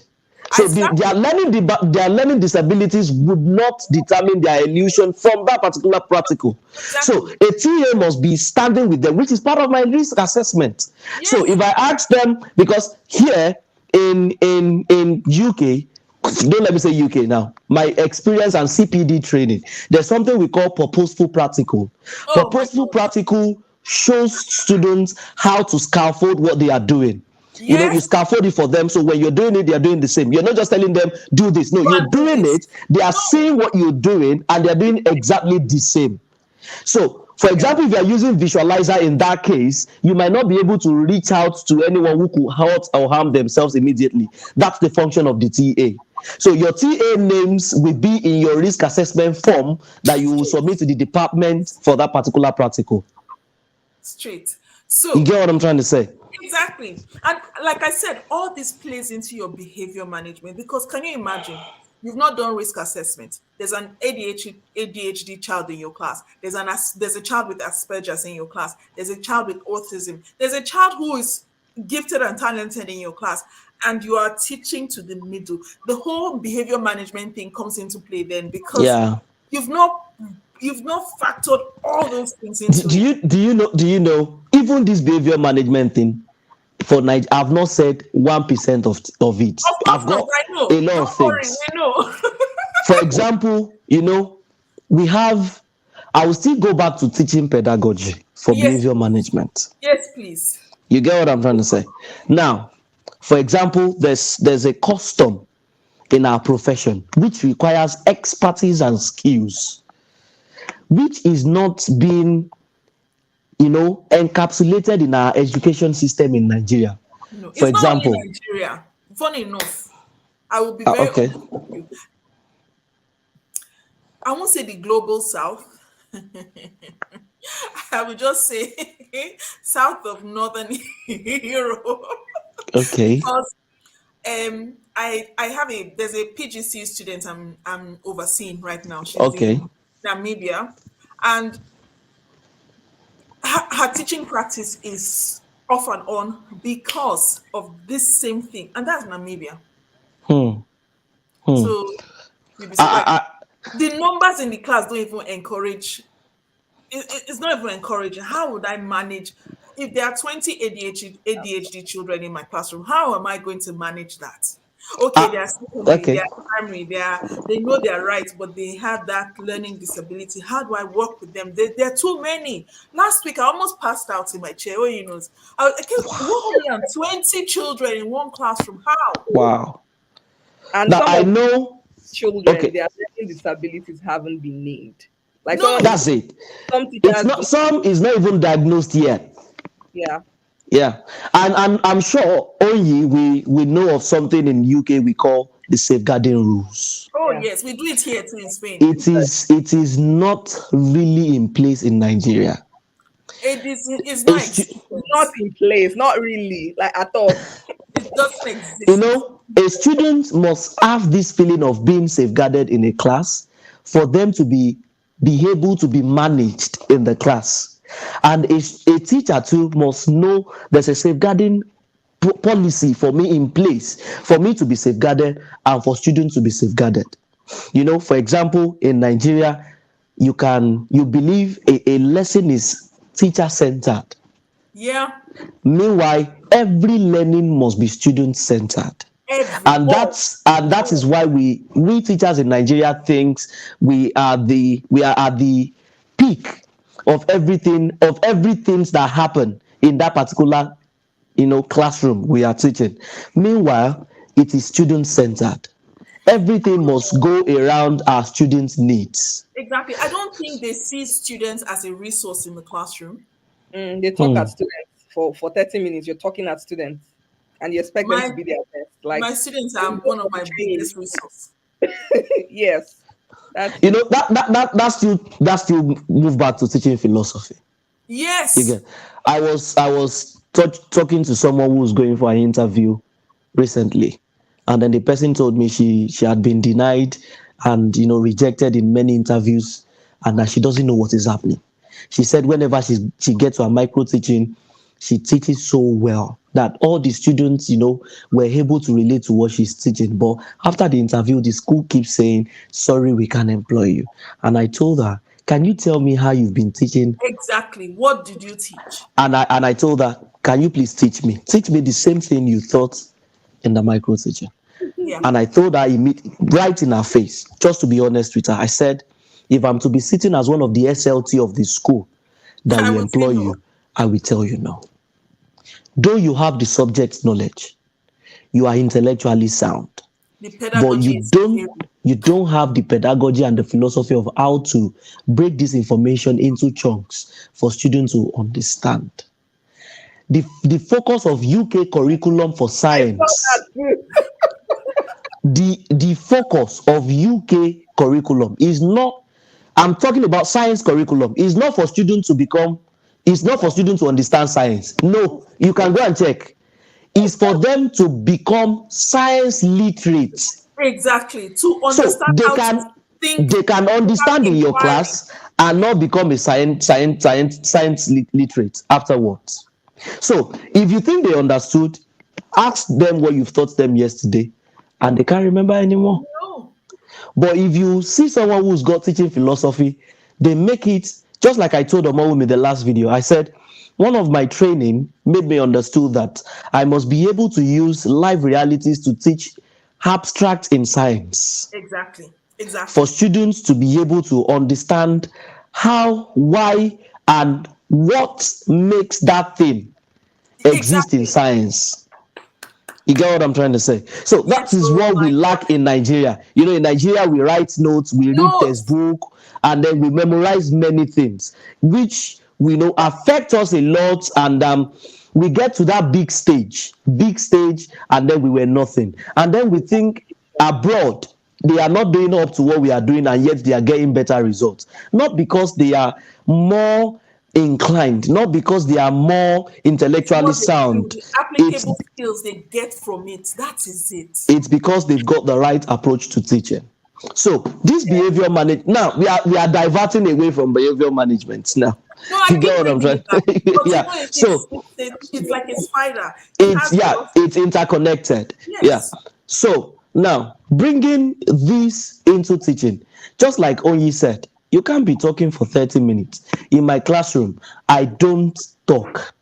So their learning disabilities would not determine their elusion from that particular practical. So a TA must be standing with them, which is part of my risk assessment. Yes. So if I ask them, because here in UK, don't let me say UK now, my experience and CPD training, there's something we call purposeful practical. Purposeful practical shows students how to scaffold what they are doing. Yes. You know, you scaffold it for them, so when you're doing it, they're doing the same. You're not just telling them, do this. No, you're doing it. They are seeing what you're doing, and they're doing exactly the same. So, for example, if you're using visualizer in that case, you might not be able to reach out to anyone who could hurt or harm themselves immediately. That's the function of the TA. So your TA names will be in your risk assessment form that you will submit to the department for that particular practical. Straight. So you get what I'm trying to say? Exactly. And like I said, all this plays into your behavior management, because can you imagine, you've not done risk assessment. There's an ADHD child in your class. There's a child with Asperger's in your class. There's a child with autism. There's a child who is gifted and talented in your class, and you are teaching to the middle. The whole behavior management thing comes into play then, because you've not factored all those things into do you know even this behavior management thing for Nigeria, I've not said 1% of it. I've got a lot of things. For example, you know, I will still go back to teaching pedagogy for behavior management. Yes, please. You get what I'm trying to say? Now, for example, there's a custom in our profession which requires expertise and skills, which is not being, encapsulated in our education system in Nigeria. No, for example, not only Nigeria. Funny enough, I will be very honest with you. I won't say the global south. I would just say south of Northern Europe. Okay. Because there's a PGC student I'm overseeing right now. She's in Namibia, and her teaching practice is off and on because of this same thing, and that's Namibia. So the numbers in the class don't even encourage. It's not even encouraging. How would I manage if there are 20 ADHD children in my classroom? How am I going to manage that? Okay, they are secondary, they are primary, they know they're right, but they have that learning disability. How do I work with them? There are too many. Last week, I almost passed out in my chair. Oh, you know, I can't 120 children in one classroom. How? Wow. And now I know children, their learning disabilities haven't been named. Like that's it. Some is not even diagnosed yet. Yeah, and I'm sure only we know of something in UK we call the safeguarding rules. Oh yes, we do it here too in Spain. It is not really in place in Nigeria. It's not in place, not really, like at all. It doesn't exist. A student must have this feeling of being safeguarded in a class for them to be able to be managed in the class. And a teacher too must know there's a safeguarding policy for me in place, for me to be safeguarded and for students to be safeguarded. For example, in Nigeria, you believe a lesson is teacher-centered. Yeah. Meanwhile, every learning must be student-centered. And that is why we teachers in Nigeria thinks we are at the peak of everything that happen in that particular classroom we are teaching. Meanwhile, it is student-centered. Everything must go around our students' needs. Exactly. I don't think they see students as a resource in the classroom. They talk at students for 30 minutes. You're talking at students, and you expect them to be their best. Like my students are one of my biggest resources. Yes. That still move back to teaching philosophy. Yes. Again, I was talking to someone who was going for an interview recently, and then the person told me she had been denied and rejected in many interviews and that she doesn't know what is happening. She said whenever she gets to a micro teaching, she teaches so well that all the students, were able to relate to what she's teaching. But after the interview, the school keeps saying, sorry, we can't employ you. And I told her, can you tell me how you've been teaching? Exactly. What did you teach? And I told her, can you please teach me? Teach me the same thing you taught in the micro teaching. Yeah. And I told her right in her face, just to be honest with her, I said, if I'm to be sitting as one of the SLT of the school that I will will employ say no. you, I will tell you no. Though you have the subject knowledge, you are intellectually sound, The but pedagogy is very you don't have the pedagogy and the philosophy of how to break this information into chunks for students to understand. The focus of UK curriculum for science, the focus of UK curriculum is not, I'm talking about science curriculum, is not for students to understand science. No, you can go and check. It's for them to become science literate. exactly to So understand they how can to think. they can understand in your inquiry. class and not become a science literate afterwards. So if you think they understood, ask them what you've taught them yesterday, and they can't remember anymore. No. But if you see someone who's got teaching philosophy, they make it, just like I told Omawumi in the last video. I said, one of my training made me understood that I must be able to use live realities to teach abstract in science, Exactly. for students to be able to understand how, why, and what makes that thing exist in Exactly. science. You get what I'm trying to say? So that Yes, is oh what we my lack in Nigeria. In Nigeria, we write notes, we read Notes. textbook, and then we memorize many things, which we know affect us a lot. And we get to that big stage, and then we were nothing. And then we think abroad, they are not doing up to what we are doing, and yet they are getting better results. Not because they are more inclined, not because they are more intellectually What they do, sound. the It's applicable skills they get from it. That is it. it's because they've got the right approach to teaching. So this behavior management, now we are diverting away from behavior management now. No, I You keep get what I'm bringing trying it back because yeah. So it's like a spider. It has a lot. it's interconnected. Yeah. Yes. So now bringing this into teaching, just like Onyi said, you can't be talking for 30 minutes. In my classroom, I don't talk.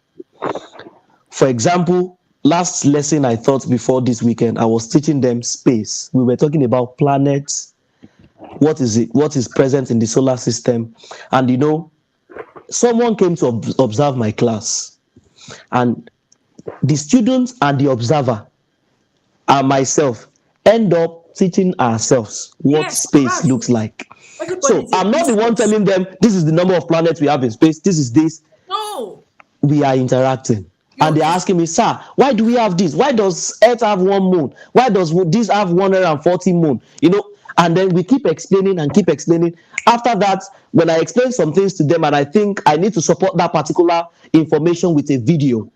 For example, last lesson I taught before this weekend, I was teaching them space. We were talking about planets, what is present in the solar system. And someone came to observe my class, and the students and the observer and myself end up teaching ourselves what Yes, space that's looks it. like. Everybody So is a I'm not the one business. telling them this is the number of planets we have in space, this is this. No. We are interacting. And they're asking me, sir, why do we have this? Why does Earth have one moon? Why does this have 140 moon? And then we keep explaining and keep explaining. After that, when I explain some things to them and I think I need to support that particular information with a video,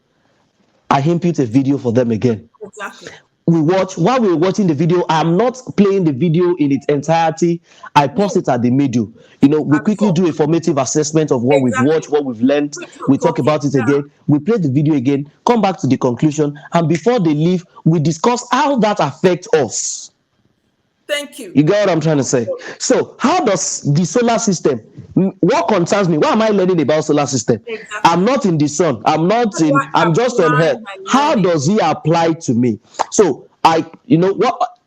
I impute a video for them again. Exactly. While we're watching the video, I'm not playing the video in its entirety. I pause it at the middle. We quickly do a formative assessment of what we've watched, what we've learned. We talk about it again. We play the video again, come back to the conclusion, and before they leave, we discuss how that affects us. Thank you. You get what I'm trying to say? So, how does the solar system, what concerns me? Why am I learning about solar system? Exactly. I'm not in the sun. I'm just on Earth. How does he apply to me? So,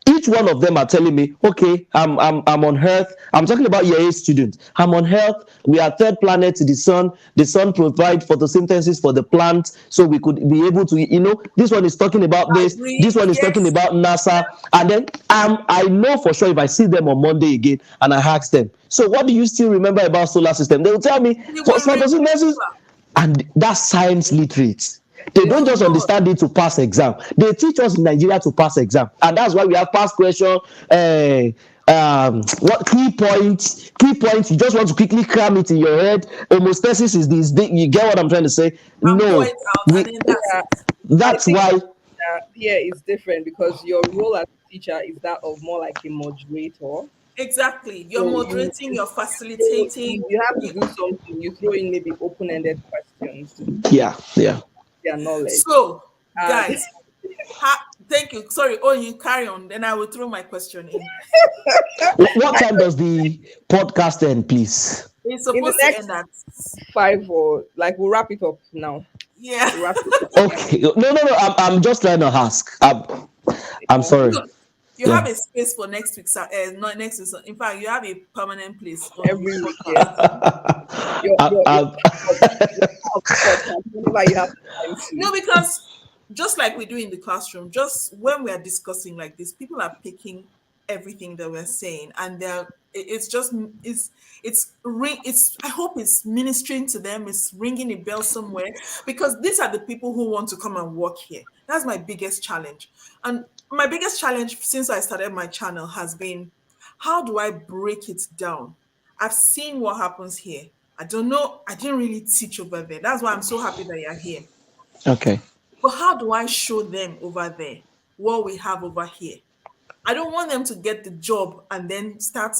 each one of them are telling me, okay, I'm on Earth. I'm talking about year 8 students. I'm on Earth. We are third planet to the sun. The sun provides photosynthesis for the plant, so we could be able to, this one is talking about this. This one is talking about NASA. And then I know for sure if I see them on Monday again and I ask them, so what do you still remember about solar system? They will tell me photosynthesis, and that's science literate. They don't just understand it to pass exam. They teach us in Nigeria to pass exam, and that's why we have past question. What key points? You just want to quickly cram it in your head. Homostasis is this. You get what I'm trying to say? No, that's why. Here is different because your role as a teacher is that of more like a moderator. Exactly. You're So moderating, you're so facilitating. if you have to do something, you throw in maybe open-ended questions to Yeah, yeah. their knowledge. So, And guys, thank you. Sorry, oh, you carry on. Then I will throw my question in. What time does the podcast end, please? It's in the supposed to next end at, 5 or like we'll wrap it up now. yeah. We'll wrap it up. Yeah. Okay. No, no, no. I'm just trying to ask. I'm Yeah. sorry. Look, you have Yeah. a space for next week, not next week. In fact, you have a permanent place on the Every week, yes. podcast. Your podcast whenever you have time to. No, because just like we do in the classroom, just when we are discussing like this, people are picking everything that we're saying, and it's just it's I hope it's ministering to them, it's ringing a bell somewhere, because these are the people who want to come and work here. That's my biggest challenge. And my biggest challenge since I started my channel has been, how do I break it down? I've seen what happens here. I don't know. I didn't really teach over there. That's why I'm so happy that you're here. Okay. But how do I show them over there what we have over here? I don't want them to get the job and then start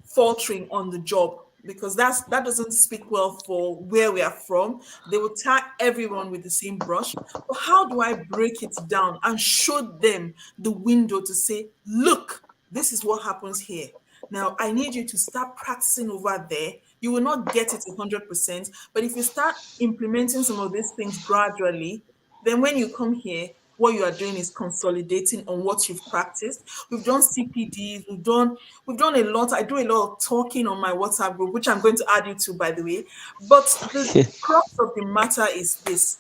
faltering on the job, because that doesn't speak well for where we are from. They will tie everyone with the same brush. But how do I break it down and show them the window to say, look, this is what happens here. Now I need you to start practicing over there. You will not get it 100%, but if you start implementing some of these things gradually, then when you come here, what you are doing is consolidating on what you've practiced. We've done CPDs, we've done a lot. I do a lot of talking on my WhatsApp group, which I'm going to add you to, by the way. But the crux of the matter is this: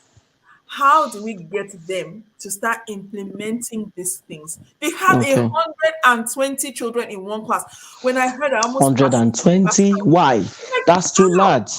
how do we get them to start implementing these things? They have Okay. 120 children in one class. When I heard, I almost passed the class 120. out. Why? Like, That's too how? large.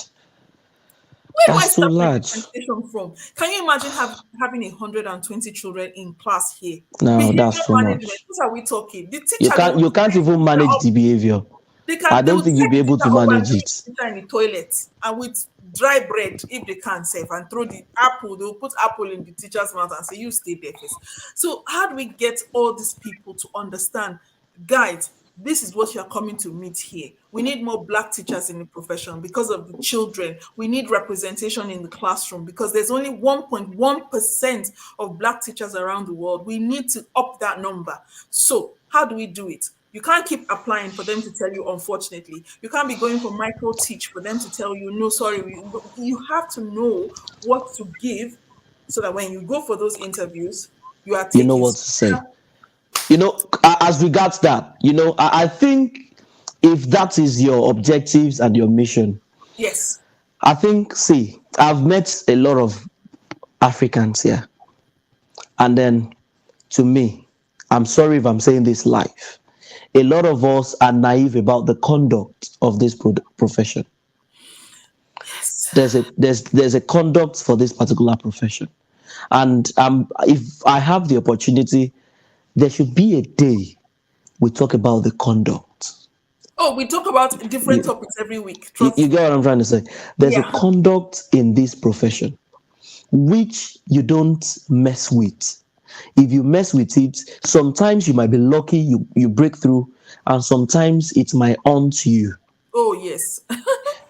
Where do I That's too start my large. differentiation from? Can you imagine having 120 children in class here? No, Behavior that's too management, much. what are we talking? The You teacher, they can't. will You can't take the even teacher manage up. the behavior. They I will don't think you'll take be the able teacher to over and manage leave it. the teacher in the toilet, and with dry bread, if they can't save, and throw the apple, they will put apple in the teacher's mouth and say, you stay there first. So how do we get all these people to understand, guys, this is what you're coming to meet here? We need more black teachers in the profession because of the children. We need representation in the classroom because there's only 1.1% of black teachers around the world. We need to up that number. So how do we do it? You can't keep applying for them to tell you, unfortunately. You can't be going for micro teach for them to tell you, no, sorry. You have to know what to give so that when you go for those interviews, you are You know taking what to say. As regards that, I think if that is your objectives and your mission, yes. I think, see, I've met a lot of Africans here. And then, to me, I'm sorry if I'm saying this live, a lot of us are naive about the conduct of this profession. Yes. There's a conduct for this particular profession. And if I have the opportunity, there should be a day we talk about the conduct. Oh, we talk about different You, topics every week. you Trust get me. what I'm trying to say? There's a Yeah. conduct in this profession which you don't mess with. If you mess with it, sometimes you might be lucky, you break through, and sometimes it might haunt you. Oh, yes.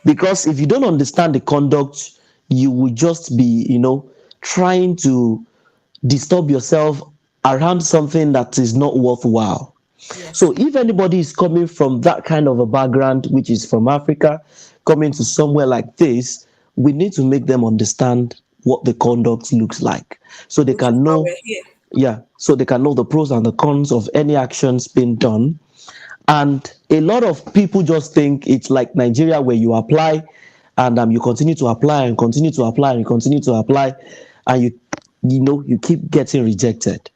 Because if you don't understand the conduct, you will just be, trying to disturb yourself around something that is not worthwhile. Yes. So if anybody is coming from that kind of a background, which is from Africa, coming to somewhere like this, we need to make them understand what the conduct looks like, so they Which is can why know, we're here. yeah, so they can know the pros and the cons of any actions being done. And a lot of people just think it's like Nigeria, where you apply and you continue to apply and continue to apply and continue to apply, and you keep getting rejected.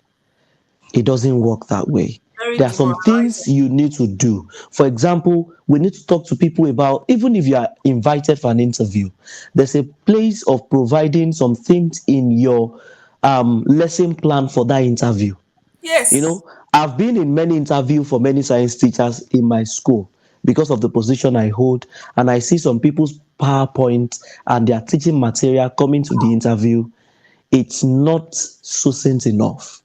It doesn't work that way. Very There are some demoralizing. things you need to do. For example, we need to talk to people about, even if you are invited for an interview, there's a place of providing some things in your lesson plan for that interview. Yes. I've been in many interviews for many science teachers in my school because of the position I hold, and I see some people's PowerPoint and their teaching material coming to the interview. It's not succinct enough.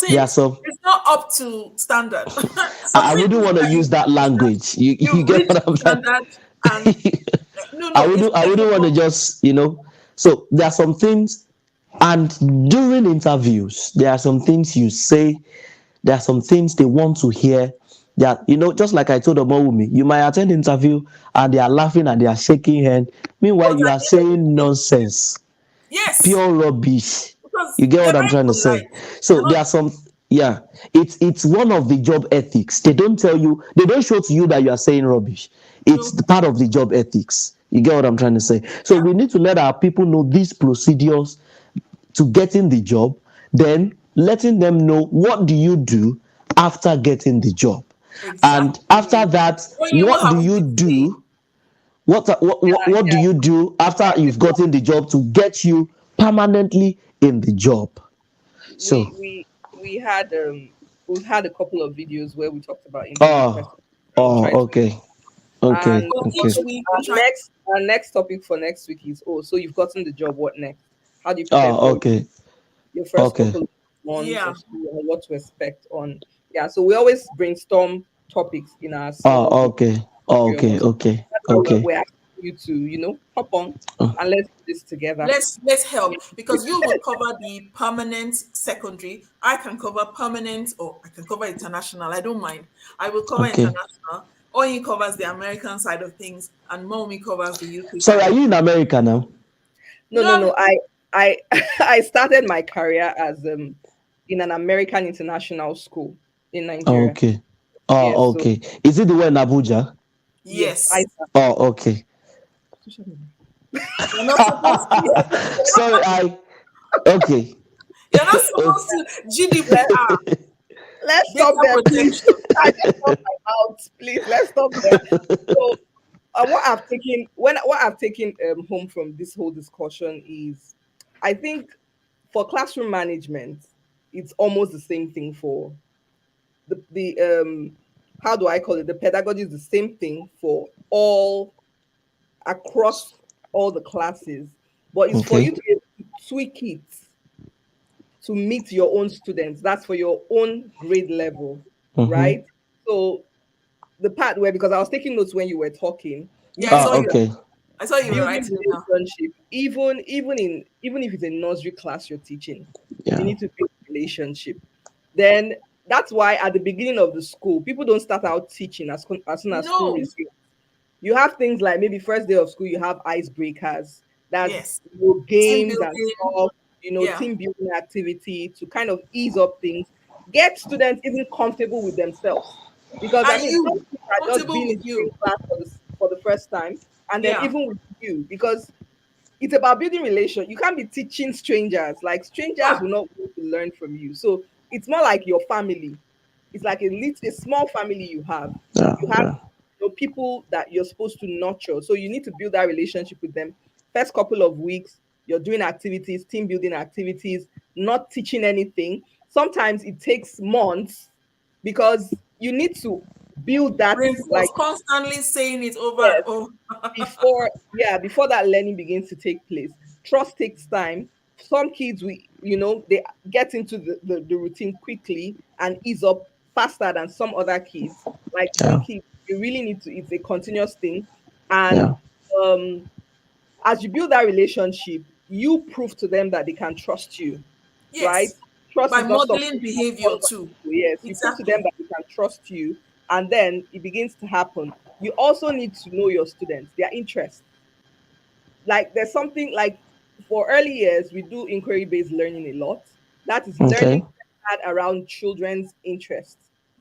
There are succinct. some. It's not up to standard. I Succinct wouldn't means want to that use that language. You you've get reached what I'm the trying. standard, and no, it's I wouldn't want to capable. just, So there are some things, and during interviews, there are some things you say, there are some things they want to hear. That, just like I told Omowumi, you might attend interview and they are laughing and they are shaking hand. Meanwhile, But you at are the end of saying the day, nonsense, yes, pure rubbish. because You get they're what I'm very trying to say? polite. They're So not. there are some, yeah. It's one of the job ethics. They don't tell you, they don't show to you that you are saying rubbish. It's No. the part of the job ethics. You get what I'm trying to say? So Yeah. we need to let our people know these procedures to getting the job, then letting them know what do you do after getting the job. And after Exactly. that, When you what do have you to say, do what do Yeah, you do after you've gotten the job to get you permanently in the job? we So, we we had we've had a couple of videos where we talked about interview oh, questions. I'll try to, okay, okay, and so okay. each also week we our try. next topic for next week is, oh, so you've gotten the job, what next? How do you prepare Oh, for okay, your first okay. couple of months Yeah. of school and what to expect on? Yeah, so we always brainstorm topics in our cells, Oh, the okay, three of okay, us. okay, That's why okay. we're asking you to, hop on Oh, and let's do this together. Let's help, because you will cover the permanent secondary. I can cover permanent, or I can cover international. I don't mind. I will cover okay. international. Oyin covers the American side of things, and Momi covers the UK Sorry, side are of you things. in America now? No, No, no, no. I I started my career as in an American international school in Oh, Nigeria. okay. Yes, Oh, so okay. Is it the one in Abuja? yes, yes. Oh, okay. You're not supposed to. Sorry, okay. You're not Okay. supposed to. let, GDPR, let's stop data there, please. protection. I just stop my mouth, please. Let's stop there. So what I've taken home from this whole discussion is, I think for classroom management, it's almost the same thing for the how do I call it? The pedagogy is the same thing for all across all the classes, but it's for Okay. you to be able to tweak it to meet your own students. That's for your own grade level, Mm-hmm. right? So the part where, because I was taking notes when you were talking, we Yeah, I do saw Oh, you. okay. I saw you were building writing it down. relationship, even if it's a nursery class you're teaching, you Yeah. need to build relationship. Then that's why at the beginning of the school, people don't start out teaching as soon as school No. resumes. You have things like, maybe first day of school, you have icebreakers. That's Yes. Team games and building. stuff, Yeah. team building activity to kind of ease up things, get students even comfortable with themselves. Because I And mean, some you, kids are just comfortable being with in the same you. class for the first time, and then Yeah. even with you, because it's about building relation. You can't be teaching strangers. Like, strangers Yeah. will not want to learn from you. So it's more like your family. It's like a small family you have. Yeah. You have Yeah. people that you're supposed to nurture. So you need to build that relationship with them. First couple of weeks, you're doing activities, team building activities, not teaching anything. Sometimes it takes months because you need to build that, Reinforce, like, constantly saying it over and yes, over. before that learning begins to take place. Trust takes time. Some kids, they get into the routine quickly and ease up faster than some other kids. Like, some Yeah. kids, you really need to, it's a continuous thing. And Yeah. um as you build that relationship, you prove to them that they can trust you, right? Yes. Trust By is not something modeling that behavior comes out. too. Yes, you prove to them Exactly. that they can trust you, and then it begins to happen. You also need to know your students, their interests. Like, there's something like, for early years, we do inquiry-based learning a lot. That is learning Okay. around children's interests.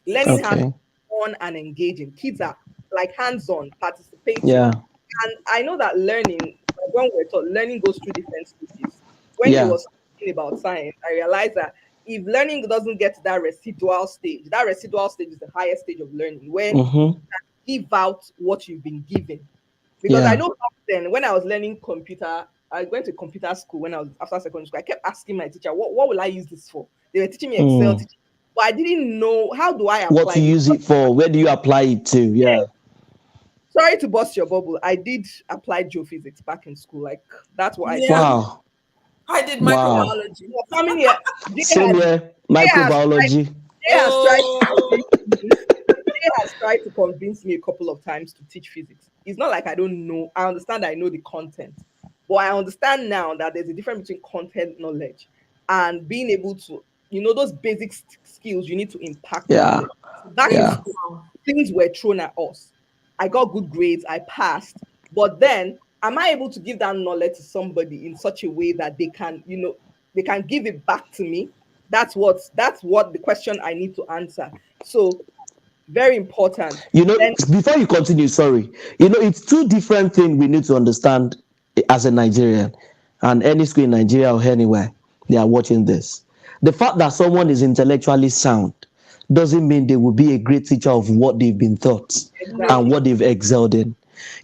Learning has to Exactly. Okay. be fun and engaging. Kids are like hands-on, participating. Yeah. And I know that learning, like when we're taught, learning goes through different stages. When you Yeah. was talking about science, I realized that if learning doesn't get to that residual stage is the highest stage of learning, where Mm-hmm. give out what you've been given. Because I Yeah. know back then, when I was learning computer, I went to computer school when I was after secondary school. I kept asking my teacher, what will I use this for? They were teaching me Excel, Mm. but I didn't know, how do I What to apply this. use it for? Where do you apply it to? Yeah. Sorry to bust your bubble. I did apply geophysics back in school. That's what I did. Yeah. Wow. I did So, Wow. microbiology. for coming here, do you Same had here. has tried, Microbiology. Jay has tried to Oh, convince me. Jay has tried to convince me a couple of times to teach physics. It's not like I don't know. I understand I know the content, but I understand now that there's a difference between content knowledge and being able to, those basic skills you need to impact the Yeah, knowledge. So back in yeah. school, wow. things were thrown at us. I got good grades, I passed, but then am I able to give that knowledge to somebody in such a way that they can give it back to me? That's what the question I need to answer. So very important. You know, Then before you continue, sorry, it's two different things we need to understand as a Nigerian, and any school in Nigeria or anywhere they are watching this. The fact that someone is intellectually sound doesn't mean they will be a great teacher of what they've been taught and No. exactly. what they've excelled in.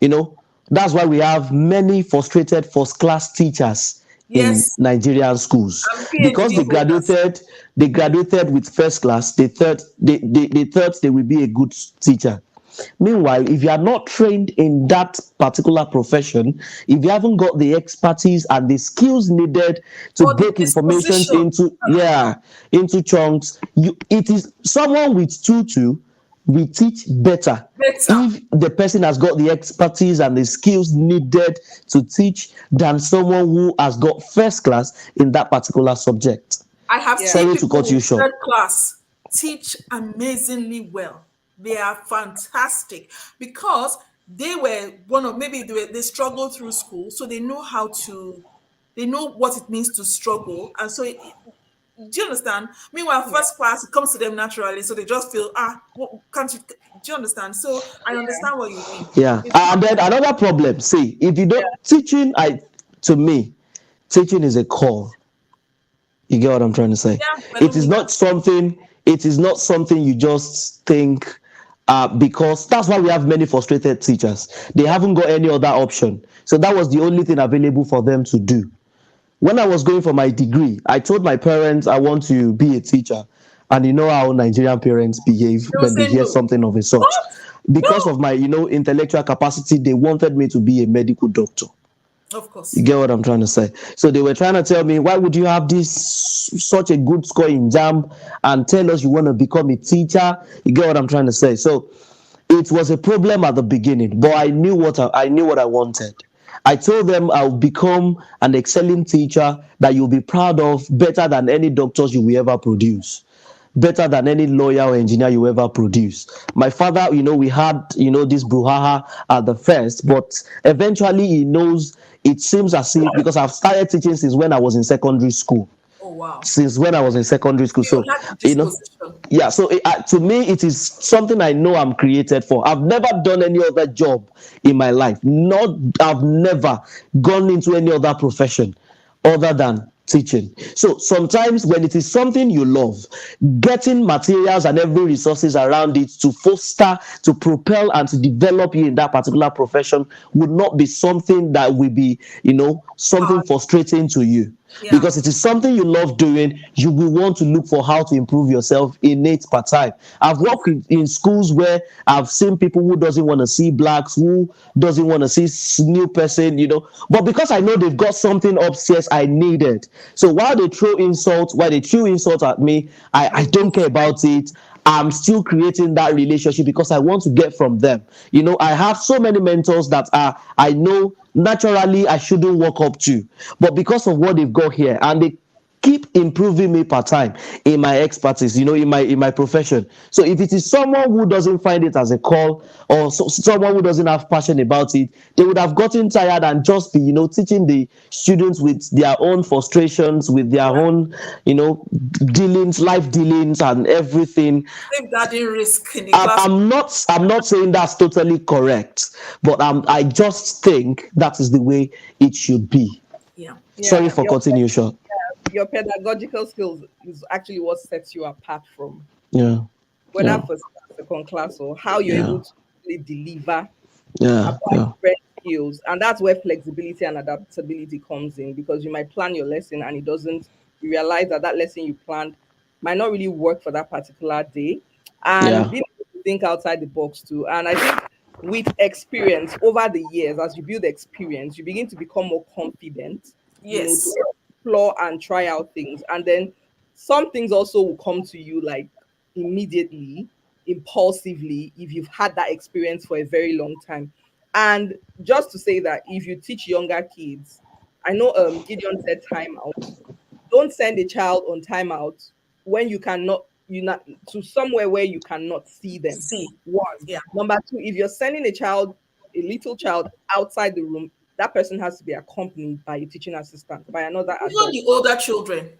You know, that's why we have many frustrated first class teachers in Yes, Nigerian schools and because PhD holders. they graduated with first class. They thought they will be a good teacher. Meanwhile, if you are not trained in that particular profession, if you haven't got the expertise and the skills needed to Or the break informations disposition. into chunks, it is someone with tutu will teach better Better. if the person has got the expertise and the skills needed to teach than someone who has got first class in that particular subject. I have Yeah. seen Sorry to people cut you in short. third class teach amazingly well. They are fantastic because they were one of maybe they struggled through school, so they know how to they know what it means to struggle, and so do you understand? Meanwhile, Yeah. first class it comes to them naturally, so they just feel what can't you? Do you understand? So I understand what you mean. Yeah. It's not And then another problem, see, if you Yeah. don't teaching, to me, teaching is a call. You get what I'm trying to say? yeah, It but is me. not something, it is not something you just think because that's why we have many frustrated teachers. They haven't got any other option. So that was the only thing available for them to do. When I was going for my degree, I told my parents I want to be a teacher. And you know how Nigerian parents behave They'll when they say hear no. something of a sort. What? Because No. of my, intellectual capacity, they wanted me to be a medical doctor. Of You course. get what I'm trying to say? So they were trying to tell me, why would you have this such a good score in JAM and tell us you want to become a teacher? You get what I'm trying to say? So it was a problem at the beginning, but I knew I knew what I wanted. I told them I'll become an excellent teacher that you'll be proud of, better than any doctors you will ever produce, better than any lawyer or engineer you ever produce. My father, we had, this brouhaha at the first, but eventually he knows. It seems as if, because I've started teaching since when I was in secondary school. Oh wow. Since when I was in secondary school. You So, had the you know, disposition. yeah, so to me, it is something I know I'm created for. I've never done any other job in my life. I've never gone into any other profession other than teaching. So sometimes when it is something you love, getting materials and every resources around it to foster, to propel and to develop you in that particular profession would not be something that will be, something Hard. frustrating to you, Yeah. because it is something you love doing. You will want to look for how to improve yourself in it per time. I've worked in schools where I've seen people who doesn't want to see blacks, who doesn't want to see new person, but because I know they've got something upstairs I needed. So while they threw insult at me, I You don't move. care about it. I'm still creating that relationship because I want to get from them. I have so many mentors that I know naturally I shouldn't walk up to, but because of what they've got here, and they keep improving me part time in my expertise, in my profession. So if it is someone who doesn't find it as a call, or someone who doesn't have passion about it, they would have gotten tired and just be, teaching the students with their own frustrations, with their Yeah. own, dealings, life dealings, and everything. Safeguarding risk in the I'm, class. I'm not I'm not saying that's totally correct, but I just think that is the way it should be. Yeah. Sorry Yeah. for cutting you short. Your pedagogical skills is actually what sets you apart from Yeah, whether yeah, first class, second class, or how you're yeah, able to really deliver, yeah, apply yeah, different skills. And that's where flexibility and adaptability comes in, because you might plan your lesson and it doesn't, you realize that that lesson you planned might not really work for that particular day. And yeah, being able to think outside the box too. And I think with experience over the years, as you build experience, you begin to become more confident, to Yes. explore and try out things. And then some things also will come to you like immediately, impulsively, if you've had that experience for a very long time. And just to say that if you teach younger kids, I know Gideon said timeout. Don't send a child on timeout when you not to somewhere where you cannot see them. See. One. Yeah. Number two, if you're sending a little child outside the room, that person has to be accompanied by a teaching assistant, by another Even adult. the older children,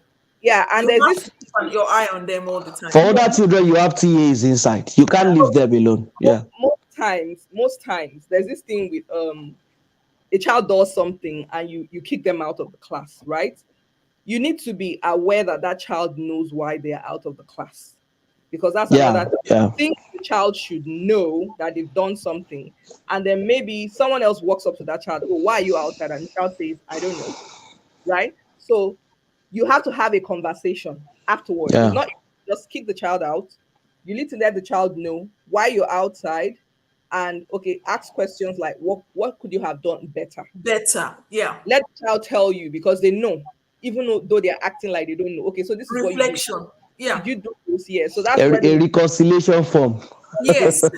Yeah, and you there's have this. to keep your eye on them all the time. For other children, you have TAs inside. You can't leave them alone. Yeah. Most times, there's this thing with a child does something and you kick them out of the class, right? You need to be aware that that child knows why they are out of the class, because that's another Yeah. thing. Yeah. I think the child should know that they've done something, and then maybe someone else walks up to that child, oh, why are you outside? And the child says, I don't know, right? So you have to have a conversation afterwards. It's Yeah. not just kick the child out. You need to let the child know why you're outside, and okay, ask questions like what could you have done better? Better. Yeah. Let the child tell you, because they know, even though they're acting like they don't know. Okay, so this is what you did. Reflection. Yeah. Did you do this? Yeah. So that's A, where a reconciliation form. Yes. they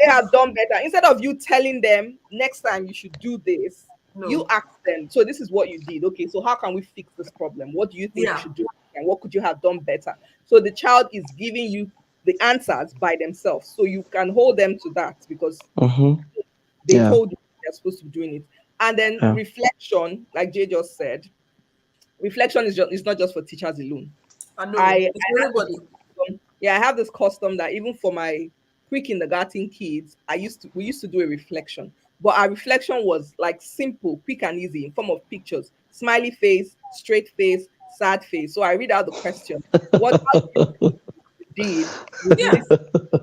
have done better. Instead of you telling them next time you should do this, you No. ask them. So this is what you did. Okay, so how can we fix this problem? What do you think you Yeah. should do? And what could you have done better? So the child is giving you the answers by themselves. So you can hold them to that, because Mm-hmm. they Yeah. told you they're supposed to be doing it. And then Yeah. reflection, like Jay just said, reflection is not just for teachers alone. I know. I It's have this everybody. custom, yeah, I have this custom that even for my pre-kindergarten kids, we used to do a reflection. But our reflection was like simple, quick and easy, in form of pictures: smiley face, straight face, sad face. So I read out the question: what you did within Yeah. this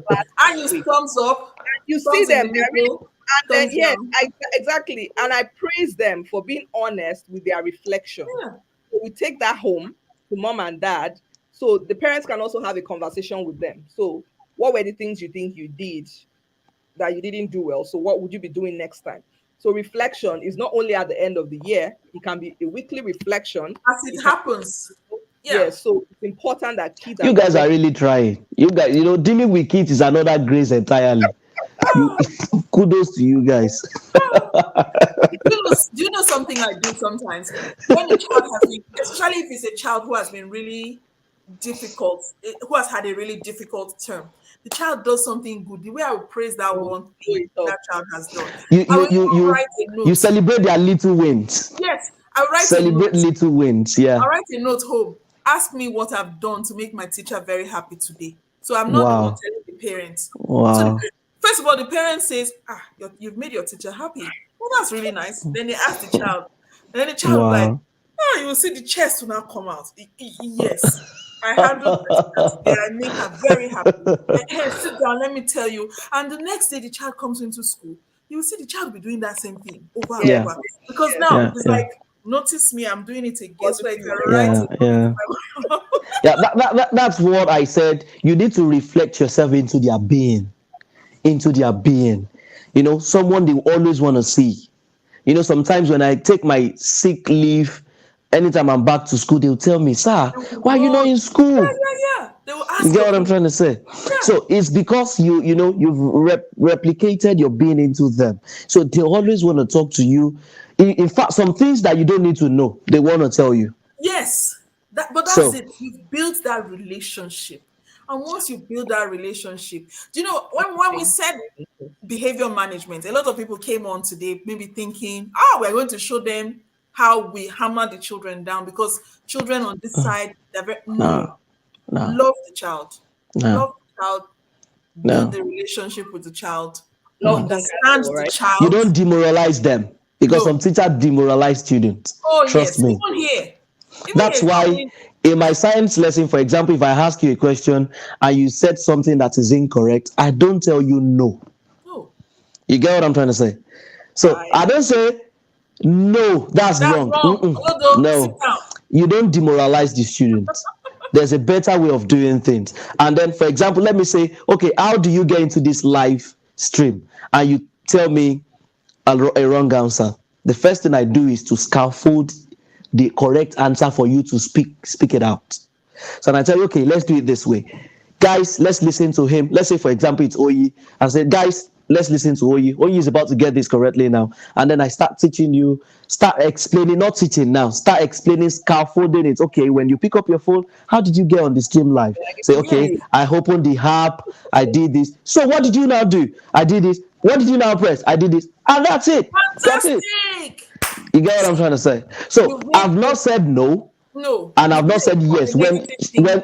class And this you week? thumbs up, You see thumbs in them, the they're really, middle, and then thumbs yes, down. exactly. And I praise them for being honest with their reflection. Yeah. So we take that home to mom and dad, so the parents can also have a conversation with them. So what were the things you think you did that you didn't do well? So what would you be doing next time? So reflection is not only at the end of the year, it can be a weekly reflection. As it It can, happens. yeah, Yeah. so it's important that kids are You guys are already. really trying. You guys, dealing with kids is another grace entirely. You kudos to you guys. Do you know something I do sometimes? When a child has been, especially if it's a child who has been really difficult, who has had a really difficult term, the child does something good. The way I would praise that Oh, one blow thing it up. that child has done, You I will you you even you write a you note. celebrate their little wins. Yes, I write a Celebrate note. little wins. Yeah. I write a note home. Ask me what I've done to make my teacher very happy today. So I'm not the one Wow. telling the parents. So Wow. first of all, the parent says, you've made your teacher happy. Well, that's really nice. Then they ask the child. And then the child will be like, Wow. you will see the chest will now come out. Yes. I handled my teacher today. I made her very happy. Hey, sit down, let me tell you. And the next day the child comes into school, you will see the child will be doing that same thing over and Yes, Yeah. over. Because yes. now Yeah. it's Yeah. like, notice me, I'm doing it again. So I Positive can write Yeah. it Yeah. on Yeah. That's what I said. You need to reflect yourself into their being. Into their being. Someone they always want to see. Sometimes when I take my sick leave, anytime I'm back to school, they'll tell me, "Sir, They will why are you not run. in school?" Yeah. They will You ask get your what I'm opinion. trying to say? Yeah. So it's because you've replicated your being into them. So they always want to talk to you. In fact, some things that you don't need to know, they want to tell you. Yes. But that's So it. You've built that relationship. And once you build that relationship, do you know when we said behavior management, a lot of people came on today maybe thinking, we're going to show them how we hammer the children down because children on this side, they're very, no, no, no, love the child. no, Love the child, build no, the relationship with the child, Love no. conquer understand all, the right? You child. don't demoralize them because some No. teachers demoralize students. Oh, Trust yes. me. Even here, That's it's not why only, in my science lesson, for example, if I ask you a question and you said something that is incorrect, I don't tell you no. no, You get what I'm trying to say? So I I don't say no, that's that's wrong. wrong. Mm-mm. Although, sit No, down. you don't demoralize the students. There's a better way of doing things. And then, for example, let me say, okay, how do you get into this live stream? And you tell me a wrong answer. The first thing I do is to scaffold the correct answer for you to speak it out. So I tell you, okay, let's do it this way. Guys, let's listen to him. Let's say, for example, it's Oyi. I say, guys, let's listen to Oyi. Oyi is about to get this correctly now. And then I start teaching you, start explaining, not teaching now, start explaining, scaffolding it. Okay, when you pick up your phone, how did you get on the stream live? Say, okay, Yes. I opened the app, I did this. So what did you now do? I did this. What did you now press? I did this. And that's it. Got it. Fantastic. You get what I'm trying to say? You So win. I've not said no, No, and you I've not win said on the yes negative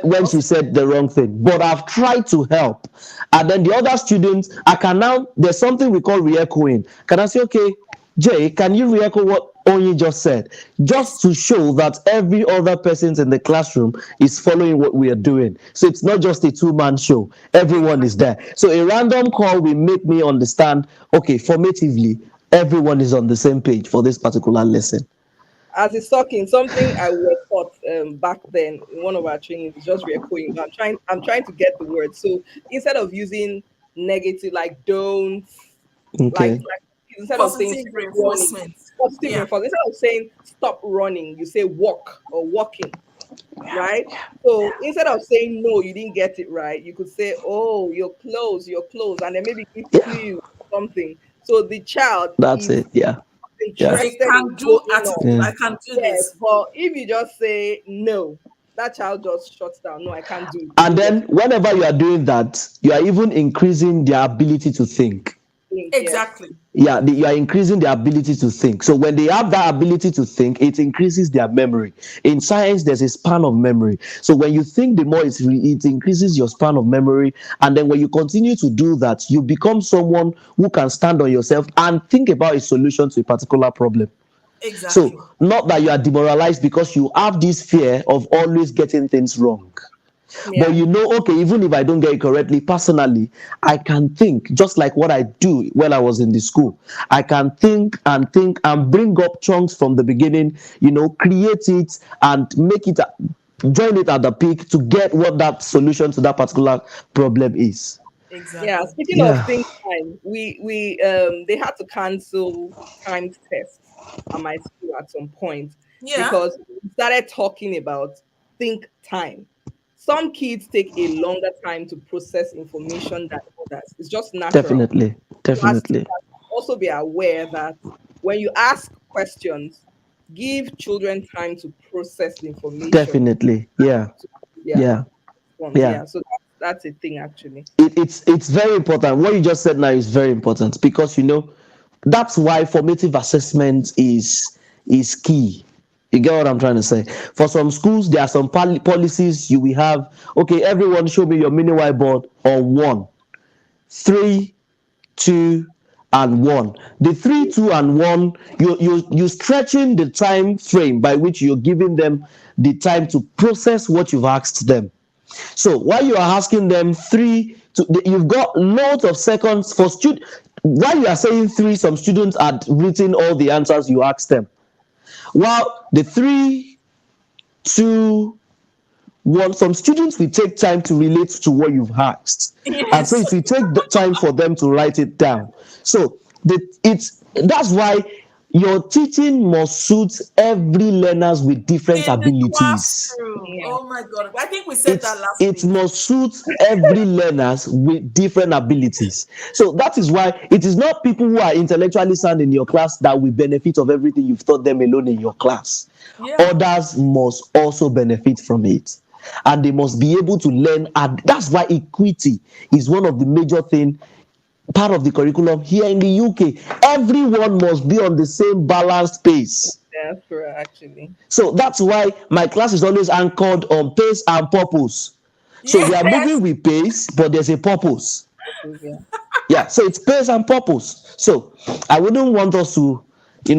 thing. when she said the wrong thing, but I've tried to help. And then the other students, I can now, there's something we call re-echoing. Can I say, okay, Jay, can you re-echo what Onyi just said? Yes. Just to show that every other person in the classroom is following what we are doing. So it's not just a two-man show. Everyone is there. So a random call will make me understand, okay, formatively, everyone is on the same page for this particular lesson. As it's talking, something I was taught back then in one of our trainings is just re-echoing. I'm trying to get the word. So instead of using negative, like don't, like, Okay. like instead of saying Positive stop running, reinforcement. positive Yeah. reinforcement. Instead of saying stop running, you say walk or walking, right? So instead of saying no, you didn't get it right, you could say, oh, you're close, and then maybe give Yeah, clue something. So the child that's is it. Yeah. Yeah. It's a interested in can-do going on. attitude. Yeah. I can do Yes, this. but if you just say no, that child just shuts down. No, I can't do it. You And didn't get then it. whenever you are doing that, you are even increasing their ability to think. Think, yes. Exactly. Yeah, you are increasing their ability to think. So when they have that ability to think, it increases their memory. In science, there's a span of memory. So when you think, the more it increases your span of memory. And then when you continue to do that, you become someone who can stand on yourself and think about a solution to a particular problem. Exactly. So not that you are demoralized because you have this fear of always getting things wrong. But Yeah. you know, okay, even if I don't get it correctly, personally, I can think just like what I do when I was in the school. I can think and bring up chunks from the beginning, create it and make it, join it at the peak to get what that solution to that particular problem is. Yeah. Exactly. Speaking of Yeah, think time, we they had to cancel timed tests at my school at some point Yeah. because we started talking about think time. Some kids take a longer time to process information than others. It's just natural. definitely, So as definitely, teachers, also be aware that when you ask questions, give children time to process the information. definitely. Yeah, Yeah, yeah, response. yeah. Yeah, so that's a thing actually. It's very important. What you just said now is very important because that's why formative assessment is key. You get what I'm trying to say? For some schools, there are some policies you will have. Okay, everyone, show me your mini whiteboard on 1, 3, 2, and 1. The 3, 2, and 1, you stretching the time frame by which you're giving them the time to process what you've asked them. So while you are asking them you've got loads of seconds for students. While you are saying 3, some students had written all the answers you asked them. While the 3, 2, 1, some students will take time to relate to what you've asked, and so Yes. it will take the time for them to write it down. So that's why your teaching must suit every learners with different In the abilities. classroom. Yeah. Oh my God. I think we said that it's last it week. must suit every learners with different abilities. So that is why it is not people who are intellectually sound in your class that will benefit of everything you've taught them alone in your class. Yeah. Others must also benefit from it, and they must be able to learn. And that's why equity is one of the major thing, part of the curriculum here in the UK. Everyone must be on the same balanced pace. Yeah, that's correct actually. So that's why my class is always anchored on pace and purpose. So we are Yes. moving with pace, but there's a purpose. Yeah. Yeah, so it's pace and purpose. So I wouldn't want us to,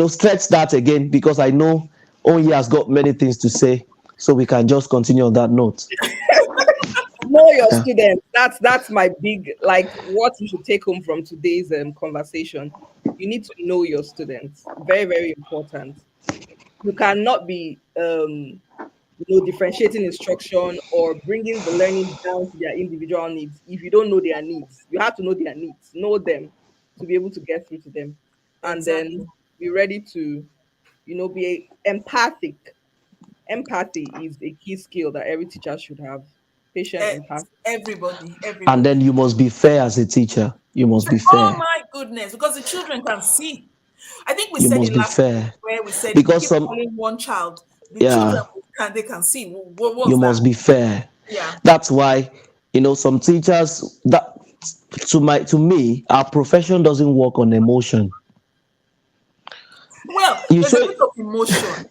stretch that again because I know Onyi has got many things to say. So we can just continue on that note. Know your Yeah, students. That's my big, like, what you should take home from today's conversation. You need to know your students. Very, very important. You cannot be differentiating instruction or bringing the learning down to their individual needs if you don't know their needs. You have to know their needs, know them to be able to get through to them, and then Exactly. be ready to be empathic Empathy is a key skill that every teacher should have. Patient Eh, empathy. everybody, And then everybody. you must be fair as a teacher. You must be Oh fair. my goodness, because the children can see. I think we You said it must be last week fair. where we said if you Because keep some, calling one child, the children yeah, can see what you was that? must be fair. Yeah. That's why, some teachers that to me, our profession doesn't work on emotion. Well, You there's a show bit of emotion.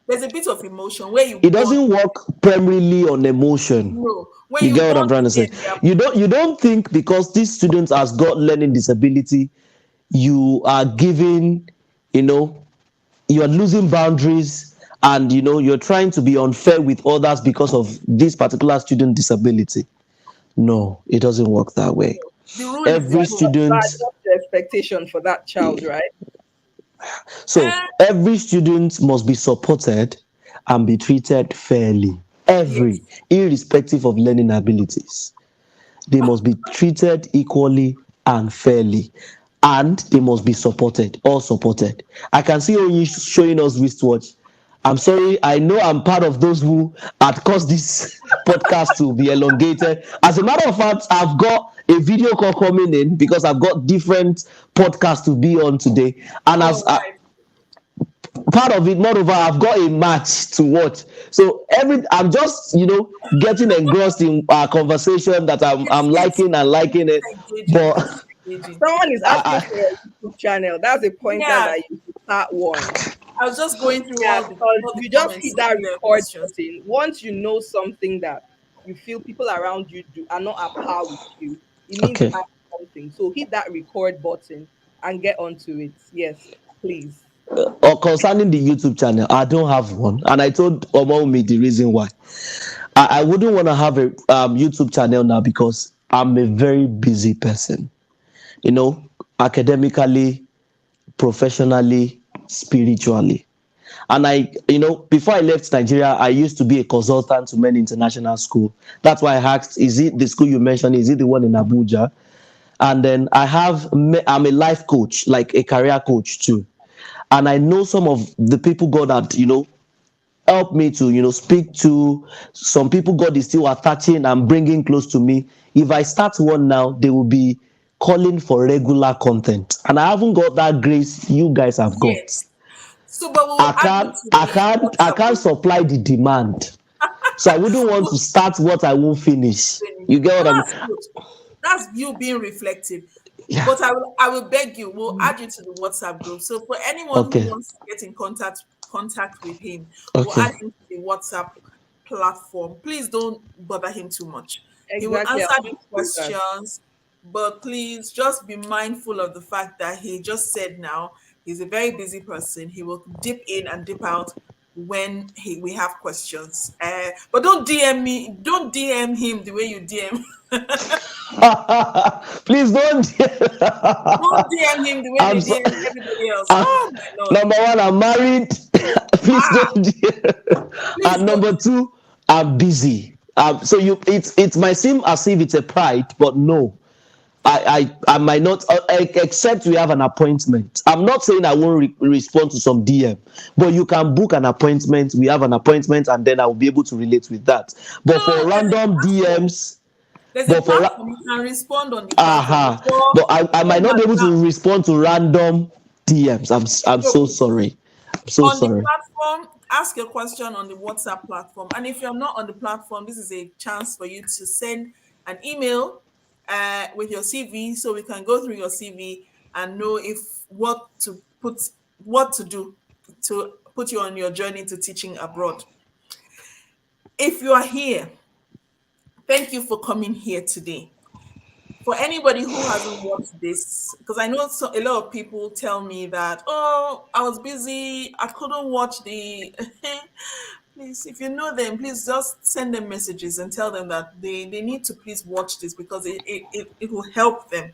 There's a bit of emotion where you it bond. doesn't work primarily on emotion. No, where You you get what I'm bond trying to with say? them. They are, You don't think because these students has got learning disability, you are giving, you know, you are losing boundaries, and you're trying to be unfair with others because of this particular student disability. No, it doesn't work that way. the rule is the Every rule. You student, adjust the expectation for that child, right? so Eh, every student must be supported and be treated fairly. Every, yes. irrespective of learning abilities. They must be treated equally and fairly, and they must be supported, all supported. I can see you showing us wristwatch. I'm sorry, I know I'm part of those who had caused this podcast to be elongated. As a matter of fact, I've got a video call coming in because I've got different podcasts to be on today, and All as right. part of it, moreover, I've got a match to watch. So I'm just getting engrossed in our conversation that I'm It's liking and liking it. engaging. It is But engaging. Someone is asking I, for a YouTube channel. That's a pointer Yeah, that you should start one. I was just going through Yeah, because all the you just comments, hit that seeing the record questions. button. Once you know something that you feel people around you do are not at par with you, it means you okay. have something. So hit that record button and get onto it. Yes, please. Or concerning the YouTube channel, I don't have one, and I told Omomi the reason why. I wouldn't want to have a YouTube channel now because I'm a very busy person. You know, academically, professionally, spiritually. And before I left Nigeria, I used to be a consultant to many international schools. That's why I asked, is it the school you mentioned? Is it the one in Abuja? And then I'm a life coach, like a career coach too. And I know some of the people God had, helped me to, speak to. Some people God is still attaching and bringing close to me. If I start one now, they will be calling for regular content. And I haven't got that grace you guys have got. Yes. So, but we'll I add you can't to I the can't I WhatsApp can't group. supply the demand. So I wouldn't want to We'll start what I won't finish. finish. You get No, what I mean? that's good. That's you being reflective. Yeah. But I will beg you, we'll add you to the WhatsApp group. So for anyone who Okay. wants to get in contact with him, we'll Okay. add him to the WhatsApp platform. Please don't bother him too much. He will Exactly. I answer the want to do that. questions, but please just be mindful of the fact that he just said now he's a very busy person. He will dip in and dip out when we have questions. But don't DM me, don't DM him the way you DM. Please don't. Don't DM him the way I'm you so, DM everybody else. uh, Oh my lord. number one, I'm married. Please Ah, don't. please And don't. number two, I'm busy. So it might seem as if it's a pride, but no. I might not, except we have an appointment. I'm not saying I won't respond to some DM, but you can book an appointment. We have an appointment, and then I will be able to relate with that. But No, for random DMs, there's a but for platform. You can respond on the platform aha, before but I might time not has be able lapsed. to respond to random DMs. I'm so So sorry. I'm so on the sorry. platform, ask your question on the WhatsApp platform. And if you're not on the platform, this is a chance for you to send an email with your CV so we can go through your CV and know if what to do to put you on your journey to teaching abroad. If you are here, thank you for coming here today. For anybody who hasn't watched this, because I know a lot of people tell me that, oh, I was busy, I couldn't watch the. Please, if you know them, please just send them messages and tell them that they need to please watch this because it will help them.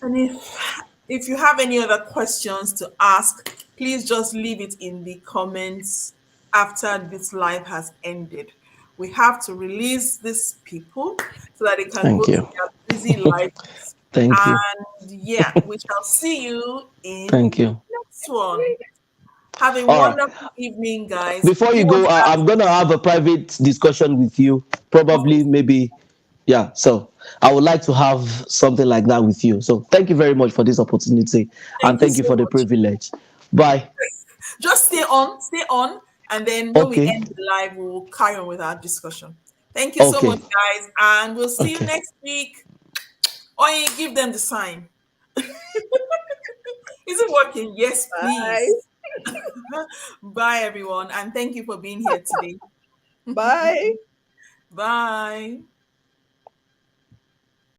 And if you have any other questions to ask, please just leave it in the comments after this live has ended. We have to release these people so that they can go Thank to you. their busy lives. Thank you. And yeah, we shall see you in Thank the you. next one. Have a All right. wonderful evening, guys. Before Do you you want go, to add? I'm gonna have a private discussion with you. Okay. Probably, maybe, yeah. So I would like to have something like that with you. So thank you very much for this opportunity, and Thank you thank you so for the much. privilege. Bye. Just stay on, and then when we Okay. end the live, we will carry on with our discussion. Thank you so much, Okay. guys, and we'll see you Okay. next week. Or you give them the sign. Is it working? Yes, Bye. please. Bye, everyone, and thank you for being here today. Bye. Bye.